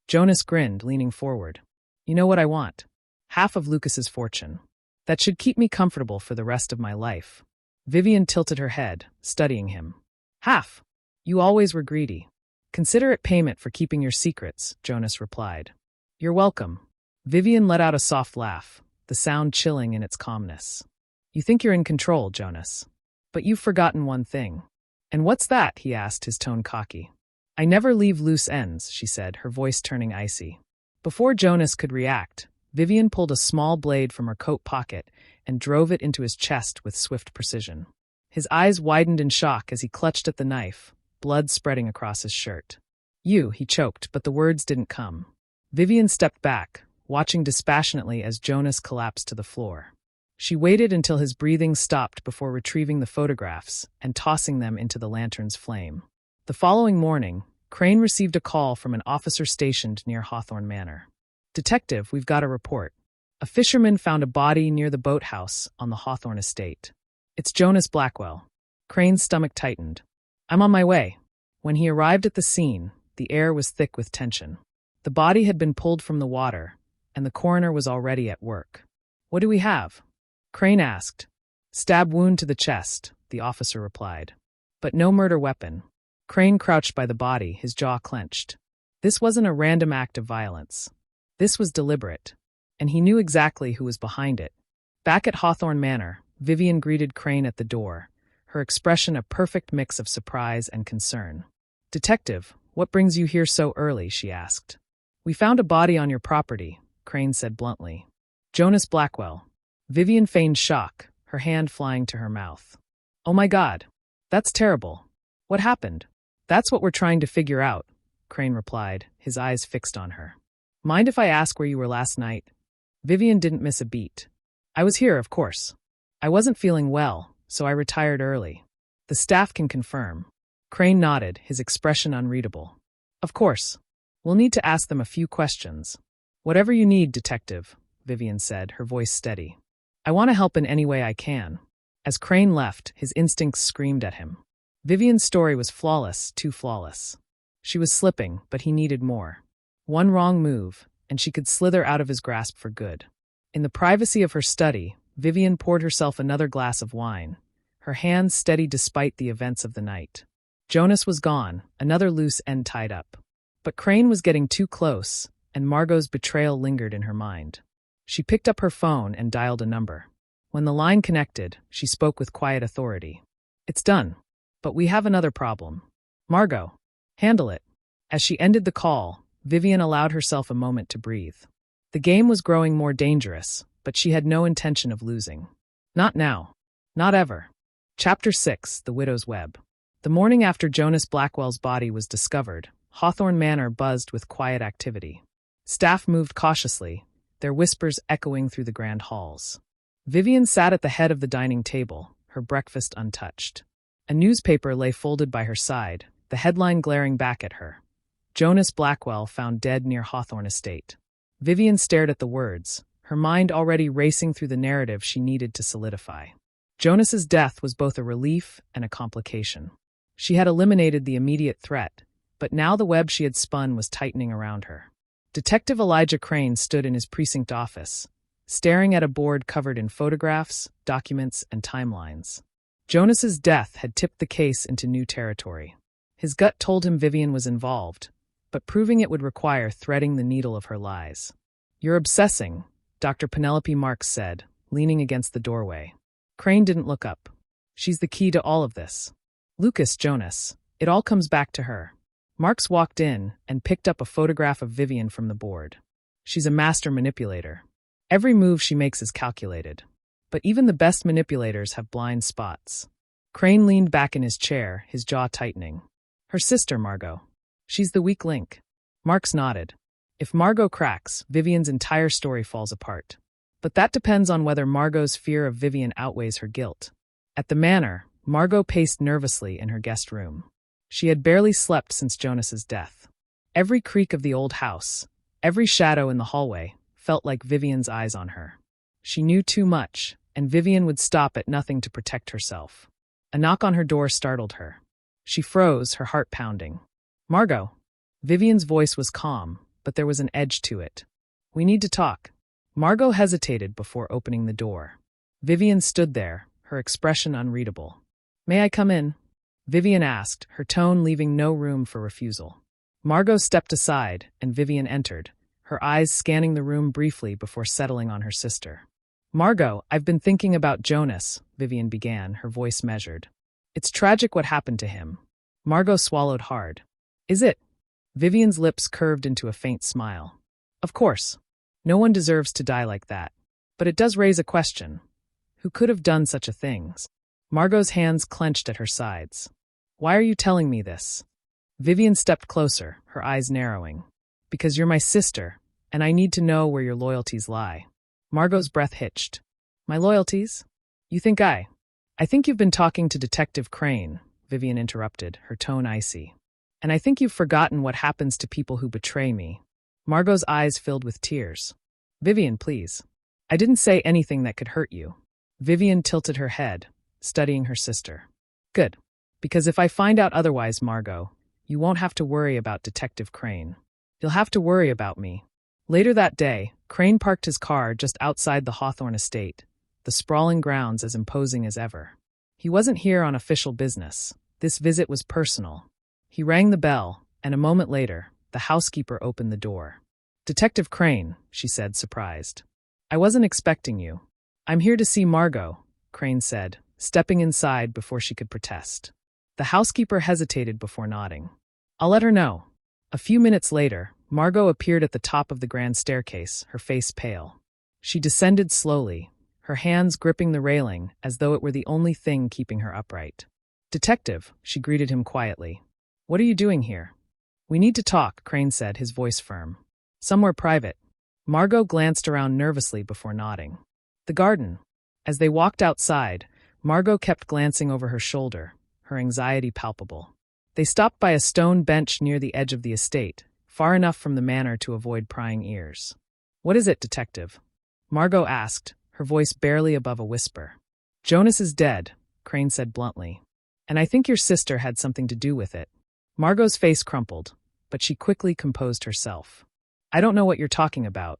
Jonas grinned, leaning forward. "You know what I want. Half of Lucas's fortune. That should keep me comfortable for the rest of my life." Vivienne tilted her head, studying him. "Half? You always were greedy." "Consider it payment for keeping your secrets," Jonas replied. "You're welcome." Vivienne let out a soft laugh, the sound chilling in its calmness. "You think you're in control, Jonas. But you've forgotten one thing." "And what's that?" he asked, his tone cocky. "I never leave loose ends," she said, her voice turning icy. Before Jonas could react, Vivienne pulled a small blade from her coat pocket and drove it into his chest with swift precision. His eyes widened in shock as he clutched at the knife, blood spreading across his shirt. "You," he choked, but the words didn't come. Vivienne stepped back, watching dispassionately as Jonas collapsed to the floor. She waited until his breathing stopped before retrieving the photographs and tossing them into the lantern's flame. The following morning, Crane received a call from an officer stationed near Hawthorne Manor. "Detective, we've got a report. A fisherman found a body near the boathouse on the Hawthorne estate. It's Jonas Blackwell." Crane's stomach tightened. "I'm on my way." When he arrived at the scene, the air was thick with tension. The body had been pulled from the water, and the coroner was already at work. "What do we have?" Crane asked. "Stab wound to the chest," the officer replied. "But no murder weapon." Crane crouched by the body, his jaw clenched. This wasn't a random act of violence. This was deliberate, and he knew exactly who was behind it. Back at Hawthorne Manor, Vivienne greeted Crane at the door, her expression a perfect mix of surprise and concern. "Detective, what brings you here so early?" she asked. "We found a body on your property," Crane said bluntly. "Jonas Blackwell." Vivienne feigned shock, her hand flying to her mouth. "Oh my God. That's terrible. What happened?" "That's what we're trying to figure out," Crane replied, his eyes fixed on her. "Mind if I ask where you were last night?" Vivienne didn't miss a beat. "I was here, of course. I wasn't feeling well, so I retired early. The staff can confirm." Crane nodded, his expression unreadable. "Of course. We'll need to ask them a few questions." "Whatever you need, detective," Vivienne said, her voice steady. "I want to help in any way I can." As Crane left, his instincts screamed at him. Vivienne's story was flawless, too flawless. She was slipping, but he needed more. One wrong move, and she could slither out of his grasp for good. In the privacy of her study, Vivienne poured herself another glass of wine, her hands steady despite the events of the night. Jonas was gone, another loose end tied up. But Crane was getting too close, and Margot's betrayal lingered in her mind. She picked up her phone and dialed a number. When the line connected, she spoke with quiet authority. "It's done. But we have another problem." "Margot, handle it." As she ended the call, Vivienne allowed herself a moment to breathe. The game was growing more dangerous, but she had no intention of losing. Not now. Not ever. Chapter 6, The Widow's Web. The morning after Jonas Blackwell's body was discovered, Hawthorne Manor buzzed with quiet activity. Staff moved cautiously, their whispers echoing through the grand halls. Vivienne sat at the head of the dining table, her breakfast untouched. A newspaper lay folded by her side, the headline glaring back at her. "Jonas Blackwell found dead near Hawthorne Estate." Vivienne stared at the words, her mind already racing through the narrative she needed to solidify. Jonas's death was both a relief and a complication. She had eliminated the immediate threat, but now the web she had spun was tightening around her. Detective Elijah Crane stood in his precinct office, staring at a board covered in photographs, documents, and timelines. Jonas's death had tipped the case into new territory. His gut told him Vivienne was involved, but proving it would require threading the needle of her lies. "You're obsessing," Dr. Penelope Marks said, leaning against the doorway. Crane didn't look up. "She's the key to all of this. Lucas, Jonas, it all comes back to her." Marks walked in and picked up a photograph of Vivienne from the board. "She's a master manipulator. Every move she makes is calculated. But even the best manipulators have blind spots." Crane leaned back in his chair, his jaw tightening. "Her sister, Margot. She's the weak link." Marks nodded. "If Margot cracks, Vivienne's entire story falls apart. But that depends on whether Margot's fear of Vivienne outweighs her guilt." At the manor, Margot paced nervously in her guest room. She had barely slept since Jonas's death. Every creak of the old house, every shadow in the hallway, felt like Vivienne's eyes on her. She knew too much, and Vivienne would stop at nothing to protect herself. A knock on her door startled her. She froze, her heart pounding. "Margot." Vivienne's voice was calm, but there was an edge to it. "We need to talk." Margot hesitated before opening the door. Vivienne stood there, her expression unreadable. "May I come in?" Vivienne asked, her tone leaving no room for refusal. Margot stepped aside, and Vivienne entered, her eyes scanning the room briefly before settling on her sister. "Margot, I've been thinking about Jonas," Vivienne began, her voice measured. "It's tragic what happened to him." Margot swallowed hard. "Is it?" Vivienne's lips curved into a faint smile. "Of course. No one deserves to die like that. But it does raise a question. Who could have done such a thing?" Margot's hands clenched at her sides. "Why are you telling me this?" Vivienne stepped closer, her eyes narrowing. "Because you're my sister, and I need to know where your loyalties lie." Margot's breath hitched. "My loyalties? You think I think you've been talking to Detective Crane," Vivienne interrupted, her tone icy. "And I think you've forgotten what happens to people who betray me." Margot's eyes filled with tears. "Vivienne, please. I didn't say anything that could hurt you." Vivienne tilted her head, studying her sister. "Good. Because if I find out otherwise, Margot, you won't have to worry about Detective Crane. You'll have to worry about me." Later that day, Crane parked his car just outside the Hawthorne estate, the sprawling grounds as imposing as ever. He wasn't here on official business. This visit was personal. He rang the bell, and a moment later, the housekeeper opened the door. "Detective Crane," she said, surprised. "I wasn't expecting you." "I'm here to see Margot," Crane said, stepping inside before she could protest. The housekeeper hesitated before nodding. "I'll let her know." A few minutes later, Margot appeared at the top of the grand staircase, her face pale. She descended slowly, her hands gripping the railing as though it were the only thing keeping her upright. "Detective," she greeted him quietly. "What are you doing here?" "We need to talk," Crane said, his voice firm. "Somewhere private." Margot glanced around nervously before nodding. "The garden." As they walked outside, Margot kept glancing over her shoulder, her anxiety palpable. They stopped by a stone bench near the edge of the estate, far enough from the manor to avoid prying ears. "What is it, Detective?" Margot asked, her voice barely above a whisper. "Jonas is dead," Crane said bluntly. "And I think your sister had something to do with it." Margot's face crumpled, but she quickly composed herself. "I don't know what you're talking about."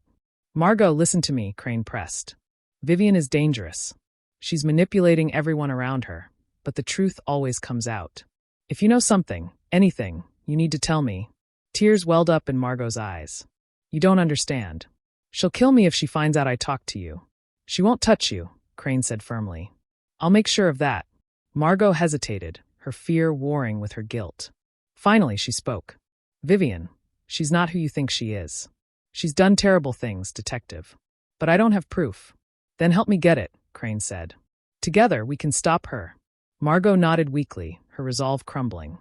"Margot, listen to me," Crane pressed. "Vivienne is dangerous. She's manipulating everyone around her, but the truth always comes out. If you know something, anything, you need to tell me." Tears welled up in Margot's eyes. "You don't understand. She'll kill me if she finds out I talked to you." "She won't touch you," Crane said firmly. "I'll make sure of that." Margot hesitated, her fear warring with her guilt. Finally, she spoke. "Vivienne, she's not who you think she is. She's done terrible things, Detective. But I don't have proof." "Then help me get it," Crane said. "Together, we can stop her." Margot nodded weakly, her resolve crumbling.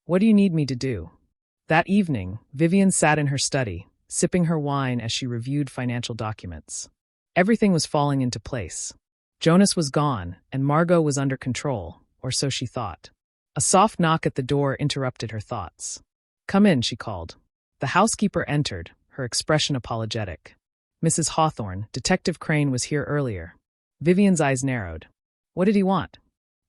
"What do you need me to do?" That evening, Vivienne sat in her study, sipping her wine as she reviewed financial documents. Everything was falling into place. Jonas was gone, and Margot was under control, or so she thought. A soft knock at the door interrupted her thoughts. "Come in," she called. The housekeeper entered, her expression apologetic. "Mrs. Hawthorne, Detective Crane was here earlier." Vivienne's eyes narrowed. "What did he want?"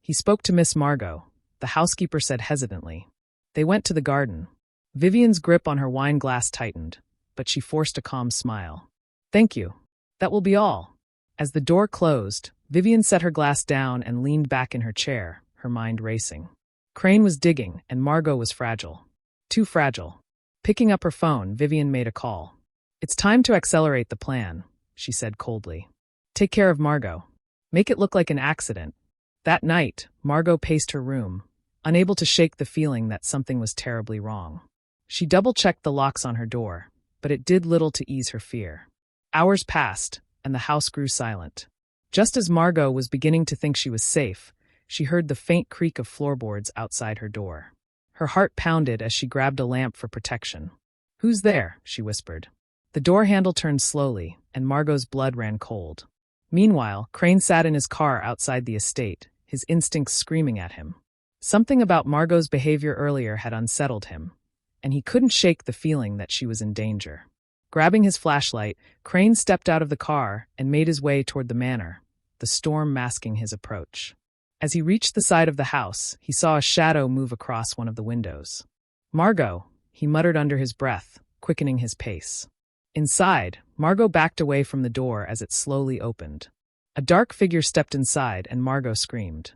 "He spoke to Miss Margot," the housekeeper said hesitantly. "They went to the garden." Vivienne's grip on her wine glass tightened, but she forced a calm smile. "Thank you. That will be all." As the door closed, Vivienne set her glass down and leaned back in her chair, her mind racing. Crane was digging, and Margot was fragile. Too fragile. Picking up her phone, Vivienne made a call. "It's time to accelerate the plan," she said coldly. "Take care of Margot. Make it look like an accident." That night, Margot paced her room, unable to shake the feeling that something was terribly wrong. She double-checked the locks on her door, but it did little to ease her fear. Hours passed, and the house grew silent. Just as Margot was beginning to think she was safe, she heard the faint creak of floorboards outside her door. Her heart pounded as she grabbed a lamp for protection. "Who's there?" she whispered. The door handle turned slowly, and Margot's blood ran cold. Meanwhile, Crane sat in his car outside the estate, his instincts screaming at him. Something about Margot's behavior earlier had unsettled him, and he couldn't shake the feeling that she was in danger. Grabbing his flashlight, Crane stepped out of the car and made his way toward the manor, the storm masking his approach. As he reached the side of the house, he saw a shadow move across one of the windows. "Margot," he muttered under his breath, quickening his pace. Inside, Margot backed away from the door as it slowly opened. A dark figure stepped inside and Margot screamed.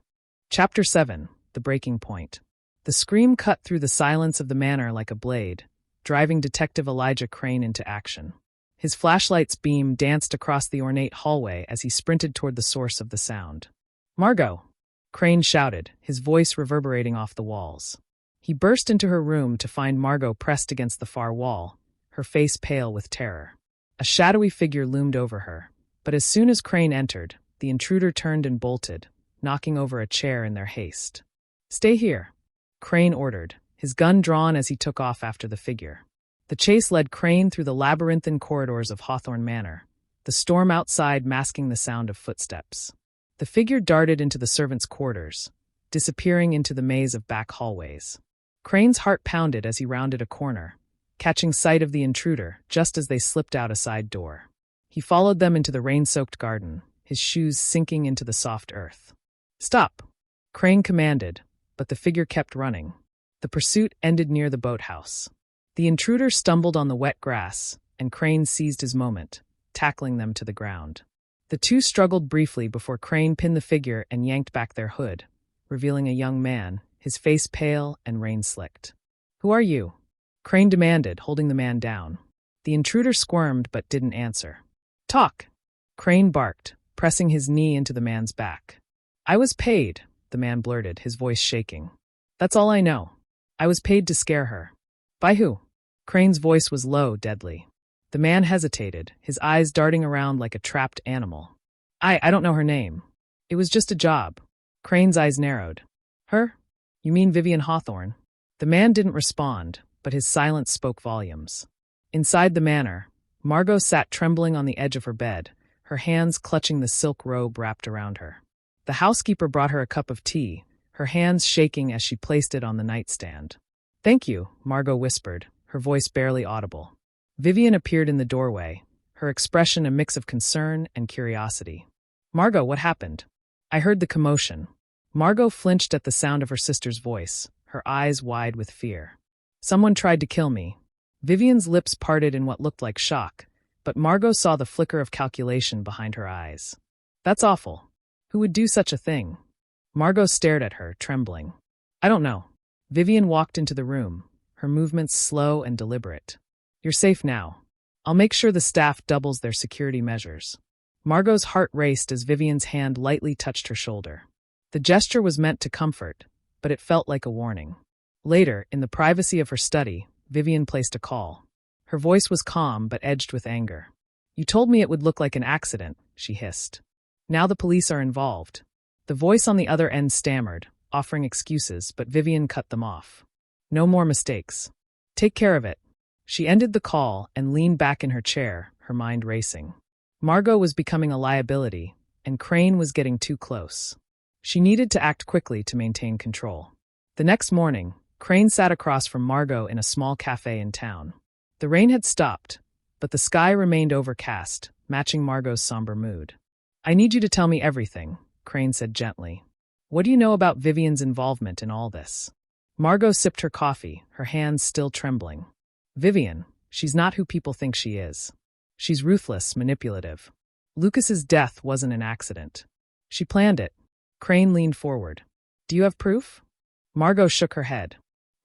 Chapter 7: The Breaking Point. The scream cut through the silence of the manor like a blade, driving Detective Elijah Crane into action. His flashlight's beam danced across the ornate hallway as he sprinted toward the source of the sound. "Margot!" Crane shouted, his voice reverberating off the walls. He burst into her room to find Margot pressed against the far wall, her face pale with terror. A shadowy figure loomed over her, but as soon as Crane entered, the intruder turned and bolted, knocking over a chair in their haste. "Stay here," Crane ordered, his gun drawn as he took off after the figure. The chase led Crane through the labyrinthine corridors of Hawthorne Manor, the storm outside masking the sound of footsteps. The figure darted into the servants' quarters, disappearing into the maze of back hallways. Crane's heart pounded as he rounded a corner, catching sight of the intruder just as they slipped out a side door. He followed them into the rain-soaked garden, his shoes sinking into the soft earth. "Stop!" Crane commanded, but the figure kept running. The pursuit ended near the boathouse. The intruder stumbled on the wet grass, and Crane seized his moment, tackling them to the ground. The two struggled briefly before Crane pinned the figure and yanked back their hood, revealing a young man, his face pale and rain-slicked. "Who are you?" Crane demanded, holding the man down. The intruder squirmed but didn't answer. "Talk!" Crane barked, pressing his knee into the man's back. "I was paid," the man blurted, his voice shaking. "That's all I know. I was paid to scare her." "By who?" Crane's voice was low, deadly. The man hesitated, his eyes darting around like a trapped animal. I don't know her name. It was just a job." Crane's eyes narrowed. "Her? You mean Vivienne Hawthorne?" The man didn't respond, but his silence spoke volumes. Inside the manor, Margot sat trembling on the edge of her bed, her hands clutching the silk robe wrapped around her. The housekeeper brought her a cup of tea, her hands shaking as she placed it on the nightstand. "Thank you," Margot whispered, her voice barely audible. Vivienne appeared in the doorway, her expression a mix of concern and curiosity. "Margot, what happened?" "I heard the commotion." Margot flinched at the sound of her sister's voice, her eyes wide with fear. "Someone tried to kill me." Vivienne's lips parted in what looked like shock, but Margot saw the flicker of calculation behind her eyes. "That's awful. Who would do such a thing?" Margot stared at her, trembling. "I don't know." Vivienne walked into the room, her movements slow and deliberate. "You're safe now. I'll make sure the staff doubles their security measures." Margot's heart raced as Vivienne's hand lightly touched her shoulder. The gesture was meant to comfort, but it felt like a warning. Later, in the privacy of her study, Vivienne placed a call. Her voice was calm but edged with anger. "You told me it would look like an accident," she hissed. "Now the police are involved." The voice on the other end stammered, offering excuses, but Vivienne cut them off. "No more mistakes. Take care of it." She ended the call and leaned back in her chair, her mind racing. Margot was becoming a liability, and Crane was getting too close. She needed to act quickly to maintain control. The next morning, Crane sat across from Margot in a small cafe in town. The rain had stopped, but the sky remained overcast, matching Margot's somber mood. "I need you to tell me everything," Crane said gently. "What do you know about Vivienne's involvement in all this?" Margot sipped her coffee, her hands still trembling. "Vivienne, she's not who people think she is. She's ruthless, manipulative. Lucas's death wasn't an accident. She planned it." Crane leaned forward. "Do you have proof?" Margot shook her head.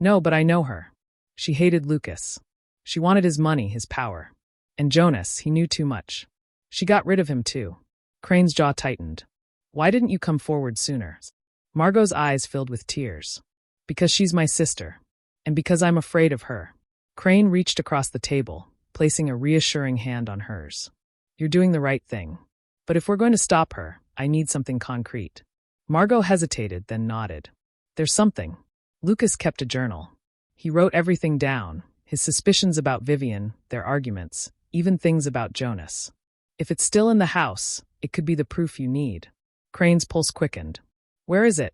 "No, but I know her. She hated Lucas. She wanted his money, his power. And Jonas, he knew too much. She got rid of him too." Crane's jaw tightened. "Why didn't you come forward sooner?" Margot's eyes filled with tears. "Because she's my sister. And because I'm afraid of her." Crane reached across the table, placing a reassuring hand on hers. "You're doing the right thing. But if we're going to stop her, I need something concrete." Margot hesitated, then nodded. "There's something." Lucas kept a journal. He wrote everything down, his suspicions about Vivienne, their arguments, even things about Jonas. If it's still in the house, it could be the proof you need. Crane's pulse quickened. "Where is it?"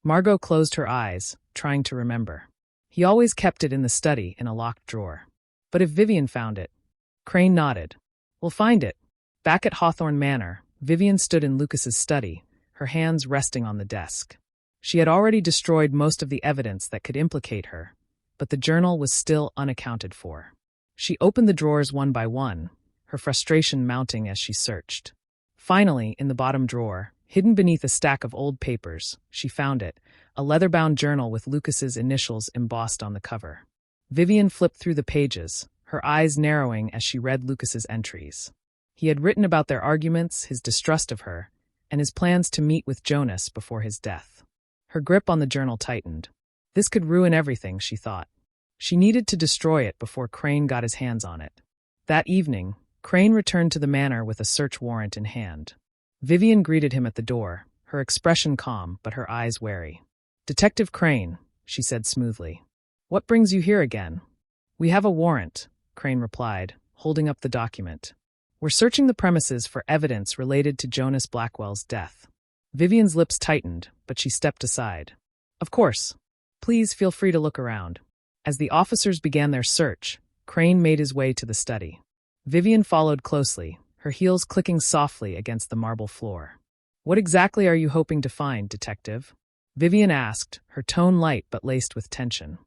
Margot closed her eyes, trying to remember. He always kept it in the study in a locked drawer. But if Vivienne found it? Crane nodded. We'll find it. Back at Hawthorne Manor, Vivienne stood in Lucas's study, her hands resting on the desk. She had already destroyed most of the evidence that could implicate her, but the journal was still unaccounted for. She opened the drawers one by one, her frustration mounting as she searched. Finally, in the bottom drawer, hidden beneath a stack of old papers, she found it, a leather-bound journal with Lucas's initials embossed on the cover. Vivienne flipped through the pages, her eyes narrowing as she read Lucas's entries. He had written about their arguments, his distrust of her, and his plans to meet with Jonas before his death. Her grip on the journal tightened. This could ruin everything, she thought. She needed to destroy it before Crane got his hands on it. That evening, Crane returned to the manor with a search warrant in hand. Vivienne greeted him at the door, her expression calm but her eyes wary. "Detective Crane," she said smoothly. "What brings you here again?" "We have a warrant," Crane replied, holding up the document. "We're searching the premises for evidence related to Jonas Blackwell's death." Vivienne's lips tightened, but she stepped aside. "Of course. Please feel free to look around." As the officers began their search, Crane made his way to the study. Vivienne followed closely, her heels clicking softly against the marble floor. "What exactly are you hoping to find, Detective?" Vivienne asked, her tone light but laced with tension.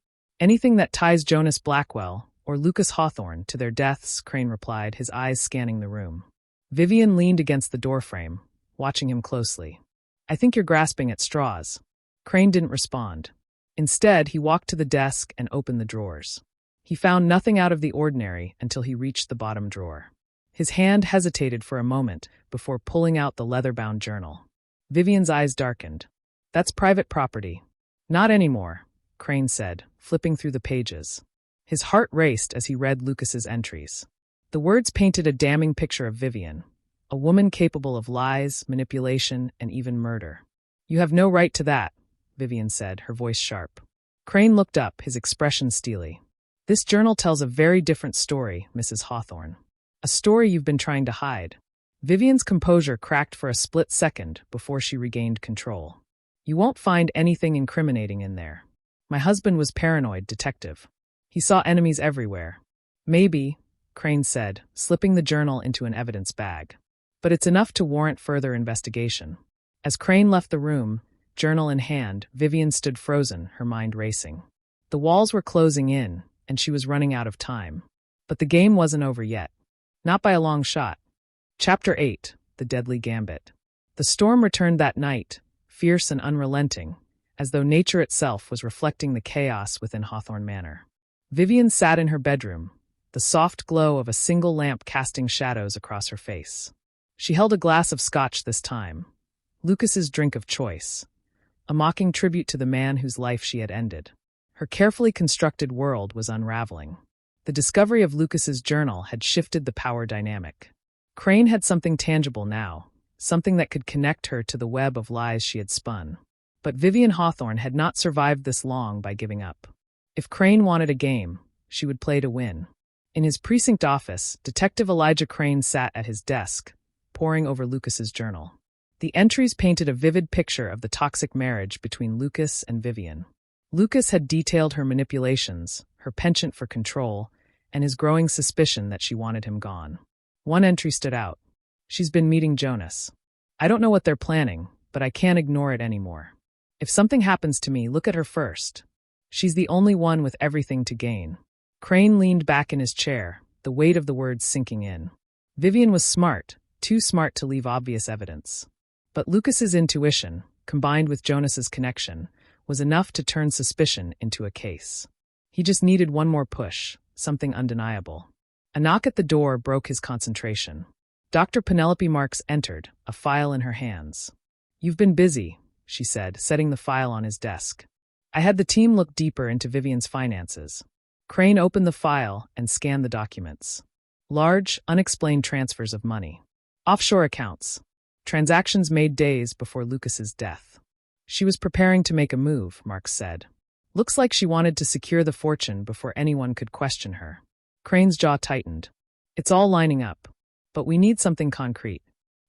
"Anything that ties Jonas Blackwell or Lucas Hawthorne to their deaths," Crane replied, his eyes scanning the room. Vivienne leaned against the doorframe, watching him closely. "I think you're grasping at straws." Crane didn't respond. Instead, he walked to the desk and opened the drawers. He found nothing out of the ordinary until he reached the bottom drawer. His hand hesitated for a moment before pulling out the leather-bound journal. Vivienne's eyes darkened. "That's private property." "Not anymore," Crane said, flipping through the pages. His heart raced as he read Lucas's entries. The words painted a damning picture of Vivienne, a woman capable of lies, manipulation, and even murder. "You have no right to that," Vivienne said, her voice sharp. Crane looked up, his expression steely. "This journal tells a very different story, Mrs. Hawthorne. A story you've been trying to hide." Vivienne's composure cracked for a split second before she regained control. "You won't find anything incriminating in there. My husband was paranoid, Detective. He saw enemies everywhere." "Maybe," Crane said, slipping the journal into an evidence bag. "But it's enough to warrant further investigation." As Crane left the room, journal in hand, Vivienne stood frozen, her mind racing. The walls were closing in, and she was running out of time. But the game wasn't over yet. Not by a long shot. Chapter 8, The Deadly Gambit. The storm returned that night, fierce and unrelenting, as though nature itself was reflecting the chaos within Hawthorne Manor. Vivienne sat in her bedroom, the soft glow of a single lamp casting shadows across her face. She held a glass of scotch this time, Lucas's drink of choice, a mocking tribute to the man whose life she had ended. Her carefully constructed world was unraveling. The discovery of Lucas's journal had shifted the power dynamic. Crane had something tangible now, something that could connect her to the web of lies she had spun. But Vivienne Hawthorne had not survived this long by giving up. If Crane wanted a game, she would play to win. In his precinct office, Detective Elijah Crane sat at his desk, poring over Lucas's journal. The entries painted a vivid picture of the toxic marriage between Lucas and Vivienne. Lucas had detailed her manipulations, her penchant for control, and his growing suspicion that she wanted him gone. One entry stood out. "She's been meeting Jonas. I don't know what they're planning, but I can't ignore it anymore. If something happens to me, look at her first. She's the only one with everything to gain." Crane leaned back in his chair, the weight of the words sinking in. Vivienne was smart, too smart to leave obvious evidence. But Lucas's intuition, combined with Jonas's connection, was enough to turn suspicion into a case. He just needed one more push, something undeniable. A knock at the door broke his concentration. Dr. Penelope Marks entered, a file in her hands. "You've been busy," she said, setting the file on his desk. "I had the team look deeper into Vivienne's finances." Crane opened the file and scanned the documents. Large, unexplained transfers of money. Offshore accounts. Transactions made days before Lucas's death. "She was preparing to make a move," Marks said. "Looks like she wanted to secure the fortune before anyone could question her." Crane's jaw tightened. "It's all lining up. But we need something concrete.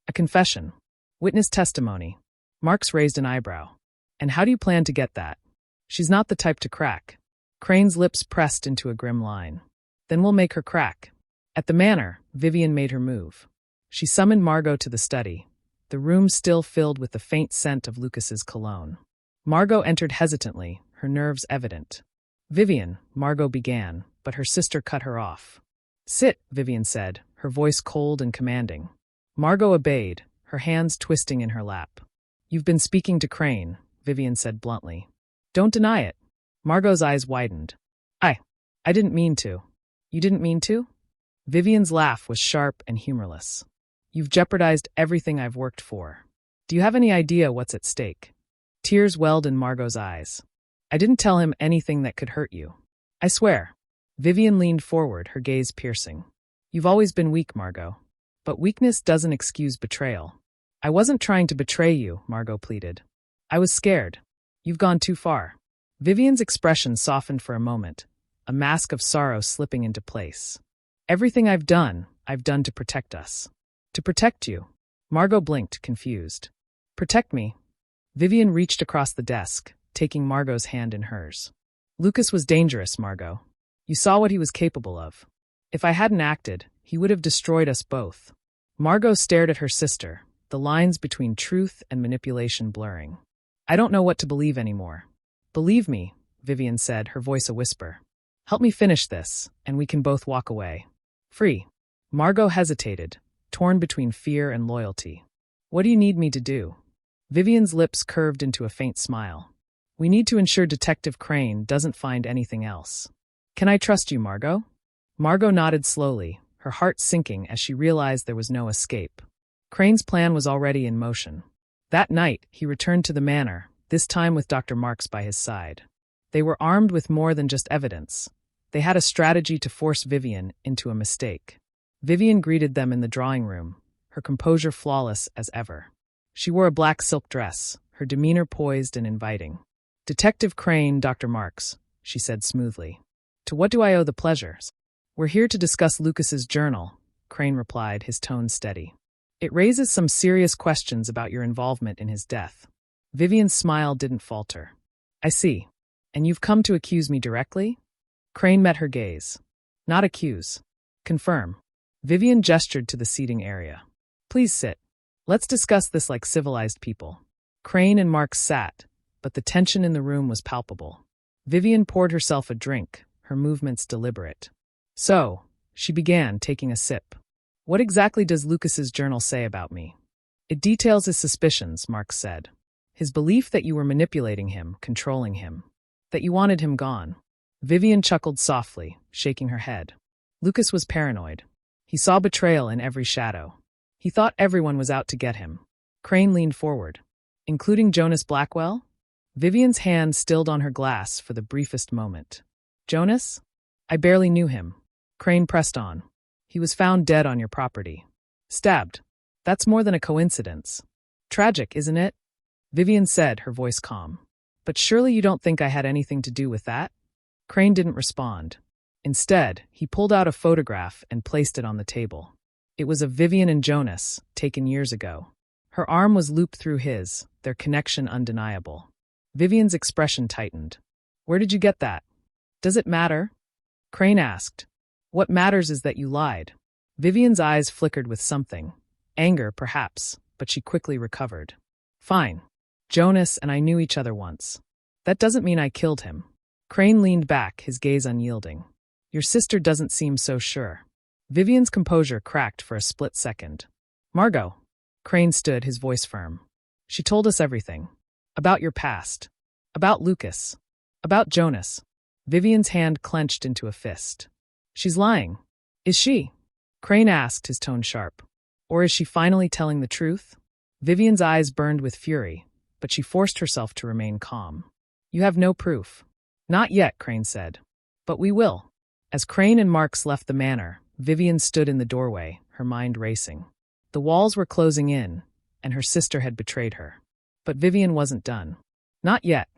A confession. Witness testimony." Marks raised an eyebrow. And how do you plan to get that? She's not the type to crack. Crane's lips pressed into a grim line. Then we'll make her crack. At the manor, Vivienne made her move. She summoned Margot to the study, the room still filled with the faint scent of Lucas's cologne. Margot entered hesitantly, her nerves evident. Vivienne, Margot began, but her sister cut her off. Sit, Vivienne said, her voice cold and commanding. Margot obeyed, her hands twisting in her lap. You've been speaking to Crane, Vivienne said bluntly. Don't deny it. Margot's eyes widened. I didn't mean to. You didn't mean to? Vivienne's laugh was sharp and humorless. You've jeopardized everything I've worked for. Do you have any idea what's at stake? Tears welled in Margot's eyes. I didn't tell him anything that could hurt you. I swear. Vivienne leaned forward, her gaze piercing. You've always been weak, Margot. But weakness doesn't excuse betrayal. I wasn't trying to betray you, Margot pleaded. I was scared. You've gone too far. Vivienne's expression softened for a moment, a mask of sorrow slipping into place. Everything I've done to protect us. To protect you. Margot blinked, confused. Protect me. Vivienne reached across the desk, taking Margot's hand in hers. Lucas was dangerous, Margot. You saw what he was capable of. If I hadn't acted, he would have destroyed us both. Margot stared at her sister, the lines between truth and manipulation blurring. I don't know what to believe anymore. Believe me, Vivienne said, her voice a whisper. Help me finish this, and we can both walk away. Free. Margot hesitated, torn between fear and loyalty. What do you need me to do? Vivienne's lips curved into a faint smile. We need to ensure Detective Crane doesn't find anything else. Can I trust you, Margot? Margot nodded slowly, her heart sinking as she realized there was no escape. Crane's plan was already in motion. That night, he returned to the manor, this time with Dr. Marks by his side. They were armed with more than just evidence. They had a strategy to force Vivienne into a mistake. Vivienne greeted them in the drawing room, her composure flawless as ever. She wore a black silk dress, her demeanor poised and inviting. Detective Crane, Dr. Marks, she said smoothly. To what do I owe the pleasures? We're here to discuss Lucas's journal, Crane replied, his tone steady. It raises some serious questions about your involvement in his death. Vivienne's smile didn't falter. I see. And you've come to accuse me directly? Crane met her gaze. Not accuse. Confirm. Vivienne gestured to the seating area. Please sit. Let's discuss this like civilized people. Crane and Marks sat, but the tension in the room was palpable. Vivienne poured herself a drink, her movements deliberate. So, she began, taking a sip. What exactly does Lucas's journal say about me? It details his suspicions, Marks said. His belief that you were manipulating him, controlling him. That you wanted him gone. Vivienne chuckled softly, shaking her head. Lucas was paranoid. He saw betrayal in every shadow. He thought everyone was out to get him. Crane leaned forward. Including Jonas Blackwell? Vivienne's hand stilled on her glass for the briefest moment. Jonas? I barely knew him. Crane pressed on. He was found dead on your property. Stabbed. That's more than a coincidence. Tragic, isn't it? Vivienne said, her voice calm. But surely you don't think I had anything to do with that? Crane didn't respond. Instead, he pulled out a photograph and placed it on the table. It was of Vivienne and Jonas, taken years ago. Her arm was looped through his, their connection undeniable. Vivienne's expression tightened. Where did you get that? Does it matter? Crane asked. What matters is that you lied. Vivienne's eyes flickered with something. Anger, perhaps, but she quickly recovered. Fine. Jonas and I knew each other once. That doesn't mean I killed him. Crane leaned back, his gaze unyielding. Your sister doesn't seem so sure. Vivienne's composure cracked for a split second. Margot. Crane stood, his voice firm. She told us everything. About your past. About Lucas. About Jonas. Vivienne's hand clenched into a fist. She's lying. Is she? Crane asked, his tone sharp. Or is she finally telling the truth? Vivienne's eyes burned with fury, but she forced herself to remain calm. You have no proof. Not yet, Crane said. But we will. As Crane and Marks left the manor, Vivienne stood in the doorway, her mind racing. The walls were closing in, and her sister had betrayed her. But Vivienne wasn't done. Not yet.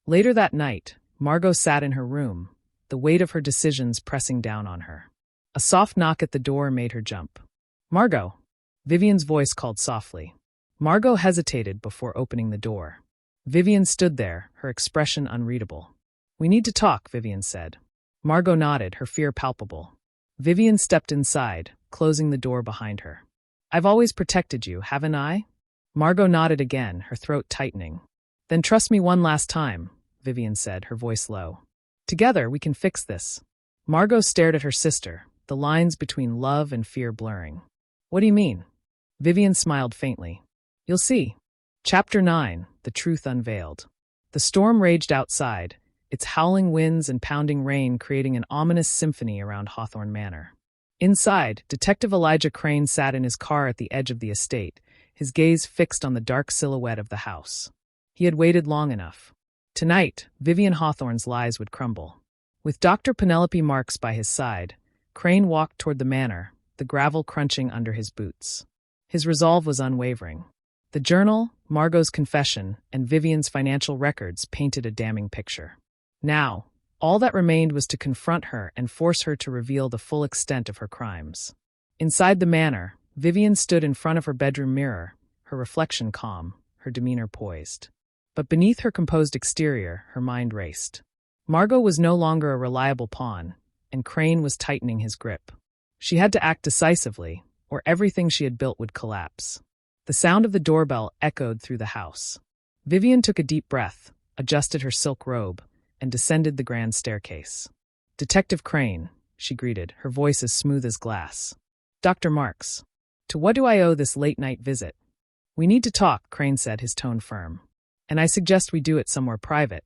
Later that night, Margot sat in her room, the weight of her decisions pressing down on her. A soft knock at the door made her jump. Margot. Vivienne's voice called softly. Margot hesitated before opening the door. Vivienne stood there, her expression unreadable. "We need to talk," Vivienne said. Margot nodded, her fear palpable. Vivienne stepped inside, closing the door behind her. "I've always protected you, haven't I?" Margot nodded again, her throat tightening. "Then trust me one last time," Vivienne said, her voice low. "Together we can fix this." Margot stared at her sister, the lines between love and fear blurring. "What do you mean?" Vivienne smiled faintly. "You'll see." Chapter 9, The Truth Unveiled. The storm raged outside, its howling winds and pounding rain creating an ominous symphony around Hawthorne Manor. Inside, Detective Elijah Crane sat in his car at the edge of the estate, his gaze fixed on the dark silhouette of the house. He had waited long enough. Tonight, Vivienne Hawthorne's lies would crumble. With Dr. Penelope Marks by his side, Crane walked toward the manor, the gravel crunching under his boots. His resolve was unwavering. The journal, Margot's confession, and Vivienne's financial records painted a damning picture. Now, all that remained was to confront her and force her to reveal the full extent of her crimes. Inside the manor, Vivienne stood in front of her bedroom mirror, her reflection calm, her demeanor poised. But beneath her composed exterior, her mind raced. Margot was no longer a reliable pawn, and Crane was tightening his grip. She had to act decisively, or everything she had built would collapse. The sound of the doorbell echoed through the house. Vivienne took a deep breath, adjusted her silk robe, and descended the grand staircase. "Detective Crane," she greeted, her voice as smooth as glass. "Dr. Marks, to what do I owe this late-night visit?" "We need to talk," Crane said, his tone firm. "And I suggest we do it somewhere private."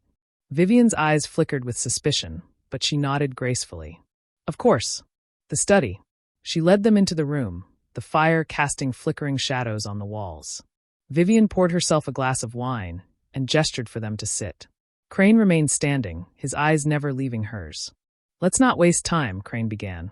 Vivienne's eyes flickered with suspicion, but she nodded gracefully. "Of course. The study." She led them into the room, the fire casting flickering shadows on the walls. Vivienne poured herself a glass of wine and gestured for them to sit. Crane remained standing, his eyes never leaving hers. "Let's not waste time," Crane began.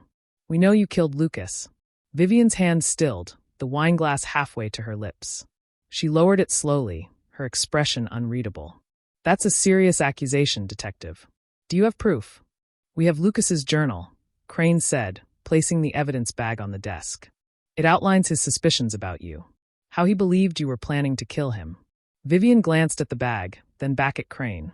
"We know you killed Lucas." Vivienne's hand stilled, the wineglass halfway to her lips. She lowered it slowly, her expression unreadable. "That's a serious accusation, Detective. Do you have proof?" "We have Lucas's journal," Crane said, placing the evidence bag on the desk. "It outlines his suspicions about you. How he believed you were planning to kill him." Vivienne glanced at the bag, then back at Crane.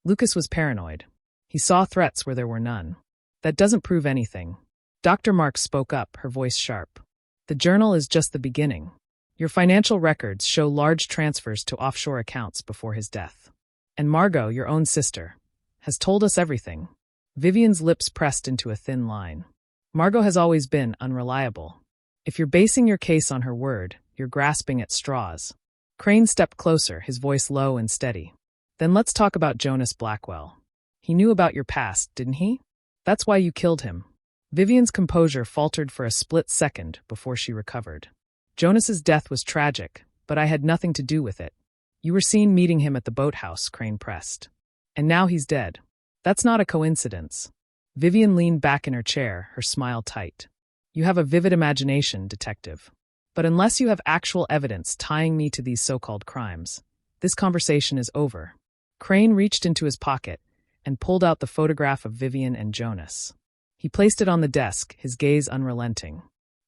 Lucas was paranoid. He saw threats where there were none. "That doesn't prove anything." Dr. Marks spoke up, her voice sharp. "The journal is just the beginning. Your financial records show large transfers to offshore accounts before his death. And Margot, your own sister, has told us everything." Vivienne's lips pressed into a thin line. "Margot has always been unreliable. If you're basing your case on her word, you're grasping at straws." Crane stepped closer, his voice low and steady. "Then let's talk about Jonas Blackwell. He knew about your past, didn't he? That's why you killed him." Vivienne's composure faltered for a split second before she recovered. "Jonas's death was tragic, but I had nothing to do with it. You were seen meeting him at the boathouse," Crane pressed. "And now he's dead. That's not a coincidence." Vivienne leaned back in her chair, her smile tight. "You have a vivid imagination, Detective. But unless you have actual evidence tying me to these so-called crimes, this conversation is over." Crane reached into his pocket and pulled out the photograph of Vivienne and Jonas. He placed it on the desk, his gaze unrelenting.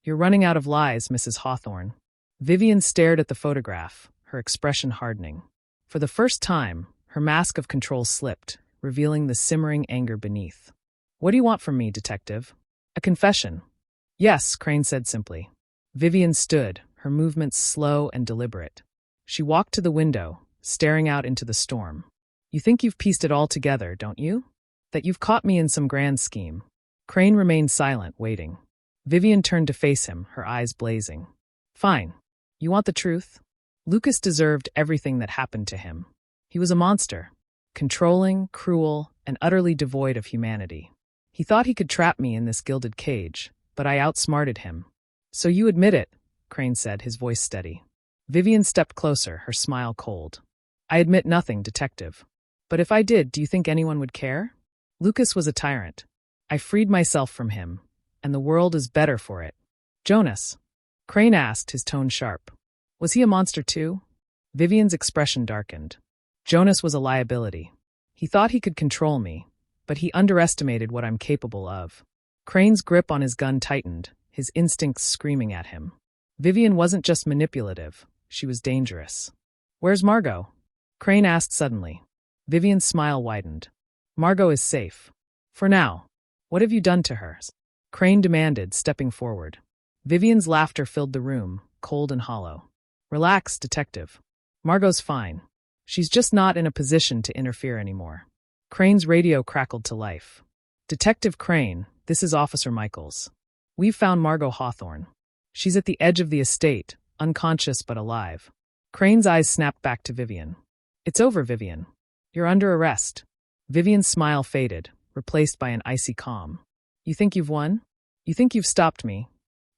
"You're running out of lies, Mrs. Hawthorne." Vivienne stared at the photograph, her expression hardening. For the first time, her mask of control slipped, revealing the simmering anger beneath. "What do you want from me, Detective? A confession?" "Yes," Crane said simply. Vivienne stood, her movements slow and deliberate. She walked to the window, staring out into the storm. "You think you've pieced it all together, don't you? That you've caught me in some grand scheme." Crane remained silent, waiting. Vivienne turned to face him, her eyes blazing. "Fine. You want the truth? Lucas deserved everything that happened to him. He was a monster, controlling, cruel, and utterly devoid of humanity. He thought he could trap me in this gilded cage, but I outsmarted him." "So you admit it," Crane said, his voice steady. Vivienne stepped closer, her smile cold. "I admit nothing, Detective. But if I did, do you think anyone would care? Lucas was a tyrant. I freed myself from him, and the world is better for it." "Jonas?" Crane asked, his tone sharp. "Was he a monster too?" Vivienne's expression darkened. "Jonas was a liability. He thought he could control me, but he underestimated what I'm capable of." Crane's grip on his gun tightened, his instincts screaming at him. Vivienne wasn't just manipulative, she was dangerous. "Where's Margot?" Crane asked suddenly. Vivienne's smile widened. Margot is safe. For now. What have you done to her? Crane demanded, stepping forward. Vivienne's laughter filled the room, cold and hollow. Relax, detective. Margot's fine. She's just not in a position to interfere anymore. Crane's radio crackled to life. Detective Crane, this is Officer Michaels. We've found Margot Hawthorne. She's at the edge of the estate, unconscious but alive. Crane's eyes snapped back to Vivienne. It's over, Vivienne. You're under arrest. Vivienne's smile faded, replaced by an icy calm. You think you've won? You think you've stopped me?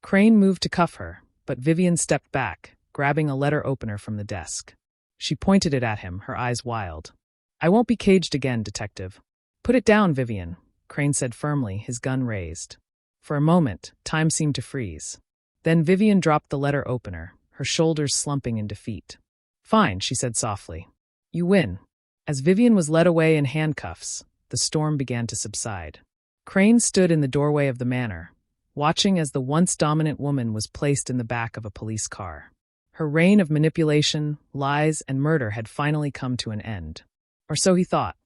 Crane moved to cuff her, but Vivienne stepped back, grabbing a letter opener from the desk. She pointed it at him, her eyes wild. I won't be caged again, detective. Put it down, Vivienne, Crane said firmly, his gun raised. For a moment, time seemed to freeze. Then Vivienne dropped the letter opener, her shoulders slumping in defeat. Fine, she said softly. You win. As Vivienne was led away in handcuffs, the storm began to subside. Crane stood in the doorway of the manor, watching as the once dominant woman was placed in the back of a police car. Her reign of manipulation, lies, and murder had finally come to an end. Or so he thought.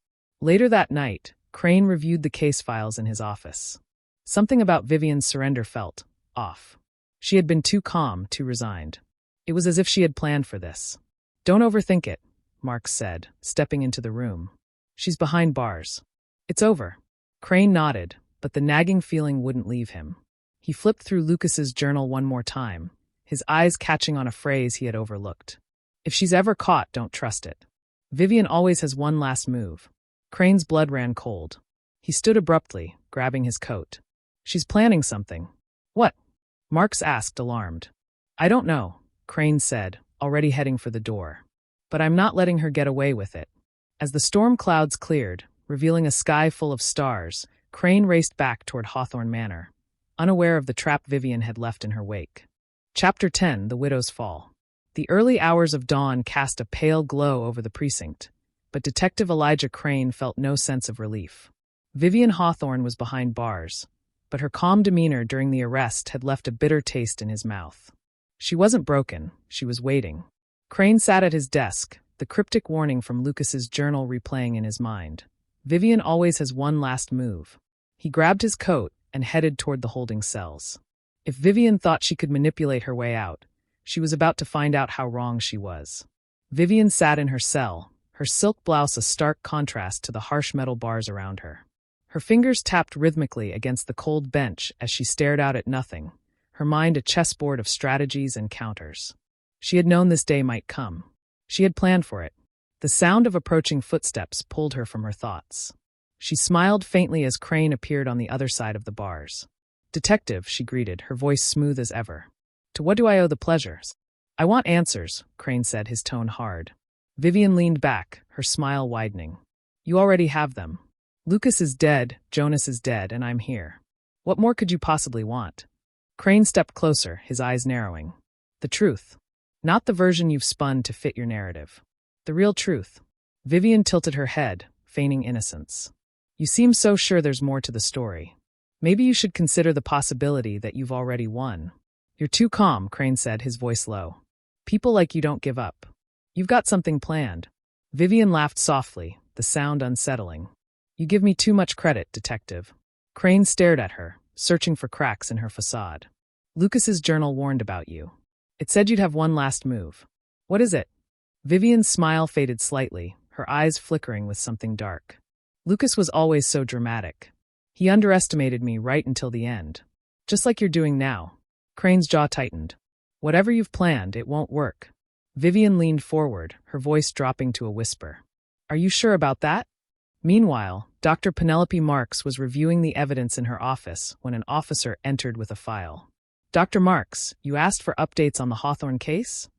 Later that night, Crane reviewed the case files in his office. Something about Vivienne's surrender felt off. She had been too calm, too resigned. It was as if she had planned for this. Don't overthink it, Marks said, stepping into the room. She's behind bars. It's over. Crane nodded, but the nagging feeling wouldn't leave him. He flipped through Lucas's journal one more time, his eyes catching on a phrase he had overlooked. If she's ever caught, don't trust it. Vivienne always has one last move. Crane's blood ran cold. He stood abruptly, grabbing his coat. She's planning something. What? Marks asked, alarmed. I don't know, Crane said, already heading for the door. But I'm not letting her get away with it. As the storm clouds cleared, revealing a sky full of stars, Crane raced back toward Hawthorne Manor, unaware of the trap Vivienne had left in her wake. Chapter 10: The Widow's Fall. The early hours of dawn cast a pale glow over the precinct, but Detective Elijah Crane felt no sense of relief. Vivienne Hawthorne was behind bars, but her calm demeanor during the arrest had left a bitter taste in his mouth. She wasn't broken, she was waiting. Crane sat at his desk, the cryptic warning from Lucas's journal replaying in his mind. Vivienne always has one last move. He grabbed his coat and headed toward the holding cells. If Vivienne thought she could manipulate her way out, she was about to find out how wrong she was. Vivienne sat in her cell, her silk blouse a stark contrast to the harsh metal bars around her. Her fingers tapped rhythmically against the cold bench as she stared out at nothing, her mind a chessboard of strategies and counters. She had known this day might come. She had planned for it. The sound of approaching footsteps pulled her from her thoughts. She smiled faintly as Crane appeared on the other side of the bars. Detective, she greeted, her voice smooth as ever. To what do I owe the pleasures? I want answers, Crane said, his tone hard. Vivienne leaned back, her smile widening. You already have them. Lucas is dead, Jonas is dead, and I'm here. What more could you possibly want? Crane stepped closer, his eyes narrowing. The truth. Not the version you've spun to fit your narrative. The real truth. Vivienne tilted her head, feigning innocence. You seem so sure there's more to the story. Maybe you should consider the possibility that you've already won. You're too calm, Crane said, his voice low. People like you don't give up. You've got something planned. Vivienne laughed softly, the sound unsettling. You give me too much credit, detective. Crane stared at her, searching for cracks in her facade. Lucas's journal warned about you. It said you'd have one last move. What is it? Vivienne's smile faded slightly, her eyes flickering with something dark. Lucas was always so dramatic. He underestimated me right until the end. Just like you're doing now. Crane's jaw tightened. Whatever you've planned, it won't work. Vivienne leaned forward, her voice dropping to a whisper. Are you sure about that? Meanwhile, Dr. Penelope Marks was reviewing the evidence in her office when an officer entered with a file. Dr. Marks, you asked for updates on the Hawthorne case?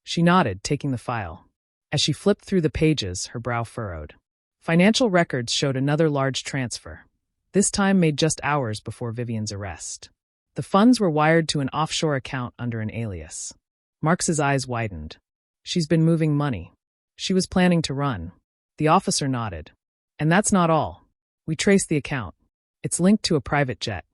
She nodded, taking the file. As she flipped through the pages, her brow furrowed. Financial records showed another large transfer, this time made just hours before Vivienne's arrest. The funds were wired to an offshore account under an alias. Marks's eyes widened. She's been moving money. She was planning to run. The officer nodded. And that's not all. We traced the account. It's linked to a private jet.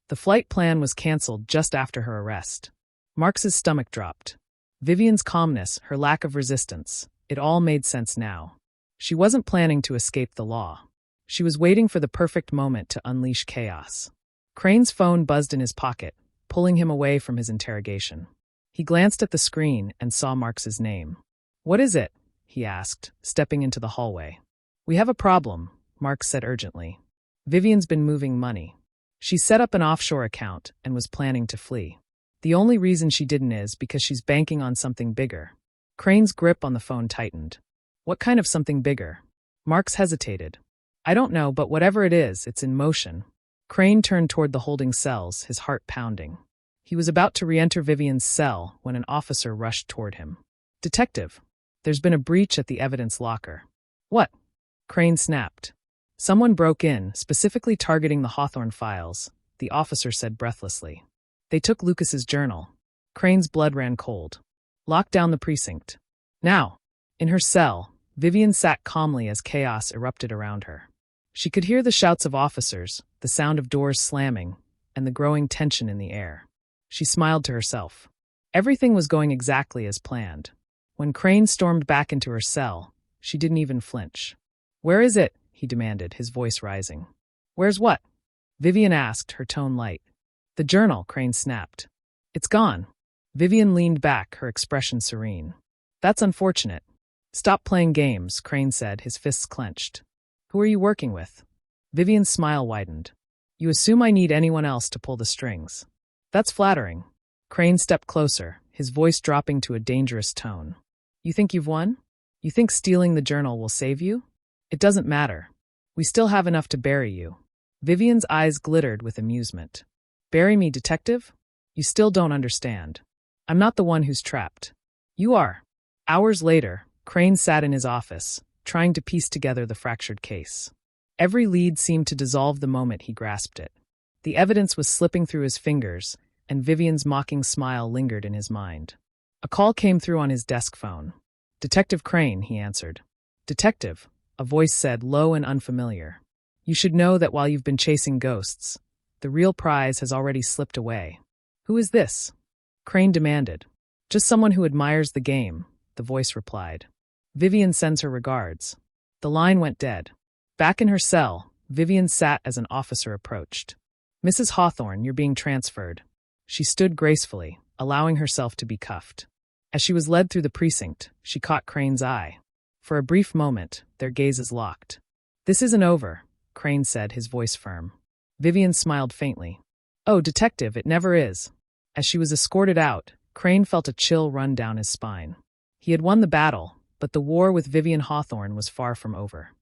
The flight plan was canceled just after her arrest. Marks's stomach dropped. Vivienne's calmness, her lack of resistance, It all made sense now. She wasn't planning to escape the law. She was waiting for the perfect moment to unleash chaos. Crane's phone buzzed in his pocket, pulling him away from his interrogation. He glanced at the screen and saw Marks's name. "What is it?" he asked, stepping into the hallway. "We have a problem," Marks said urgently. "Vivienne's been moving money. She set up an offshore account and was planning to flee. The only reason she didn't is because she's banking on something bigger." Crane's grip on the phone tightened. "What kind of something bigger?" Marks hesitated. "I don't know, but whatever it is, it's in motion." Crane turned toward the holding cells, his heart pounding. He was about to re-enter Vivienne's cell when an officer rushed toward him. "Detective, there's been a breach at the evidence locker." "What?" Crane snapped. "Someone broke in, specifically targeting the Hawthorne files," the officer said breathlessly. "They took Lucas's journal." Crane's blood ran cold. "Lock down the precinct. Now." In her cell, Vivienne sat calmly as chaos erupted around her. She could hear the shouts of officers, the sound of doors slamming, and the growing tension in the air. She smiled to herself. Everything was going exactly as planned. When Crane stormed back into her cell, she didn't even flinch. "Where is it?" he demanded, his voice rising. "Where's what?" Vivienne asked, her tone light. "The journal," Crane snapped. "It's gone." Vivienne leaned back, her expression serene. "That's unfortunate." "Stop playing games," Crane said, his fists clenched. "Who are you working with?" Vivienne's smile widened. "You assume I need anyone else to pull the strings." "That's flattering." Crane stepped closer, his voice dropping to a dangerous tone. "You think you've won? You think stealing the journal will save you? It doesn't matter. We still have enough to bury you." Vivienne's eyes glittered with amusement. "Bury me, detective? You still don't understand. I'm not the one who's trapped. You are." Hours later, Crane sat in his office, trying to piece together the fractured case. Every lead seemed to dissolve the moment he grasped it. The evidence was slipping through his fingers, and Vivienne's mocking smile lingered in his mind. A call came through on his desk phone. "Detective Crane," he answered. "Detective," a voice said, low and unfamiliar. "You should know that while you've been chasing ghosts, the real prize has already slipped away." "Who is this?" Crane demanded. "Just someone who admires the game," the voice replied. "Vivienne sends her regards." The line went dead. Back in her cell, Vivienne sat as an officer approached. "Mrs. Hawthorne, you're being transferred." She stood gracefully, allowing herself to be cuffed. As she was led through the precinct, she caught Crane's eye. For a brief moment, their gazes locked. "This isn't over," Crane said, his voice firm. Vivienne smiled faintly. "Oh, detective, it never is." As she was escorted out, Crane felt a chill run down his spine. He had won the battle, but the war with Vivienne Hawthorne was far from over.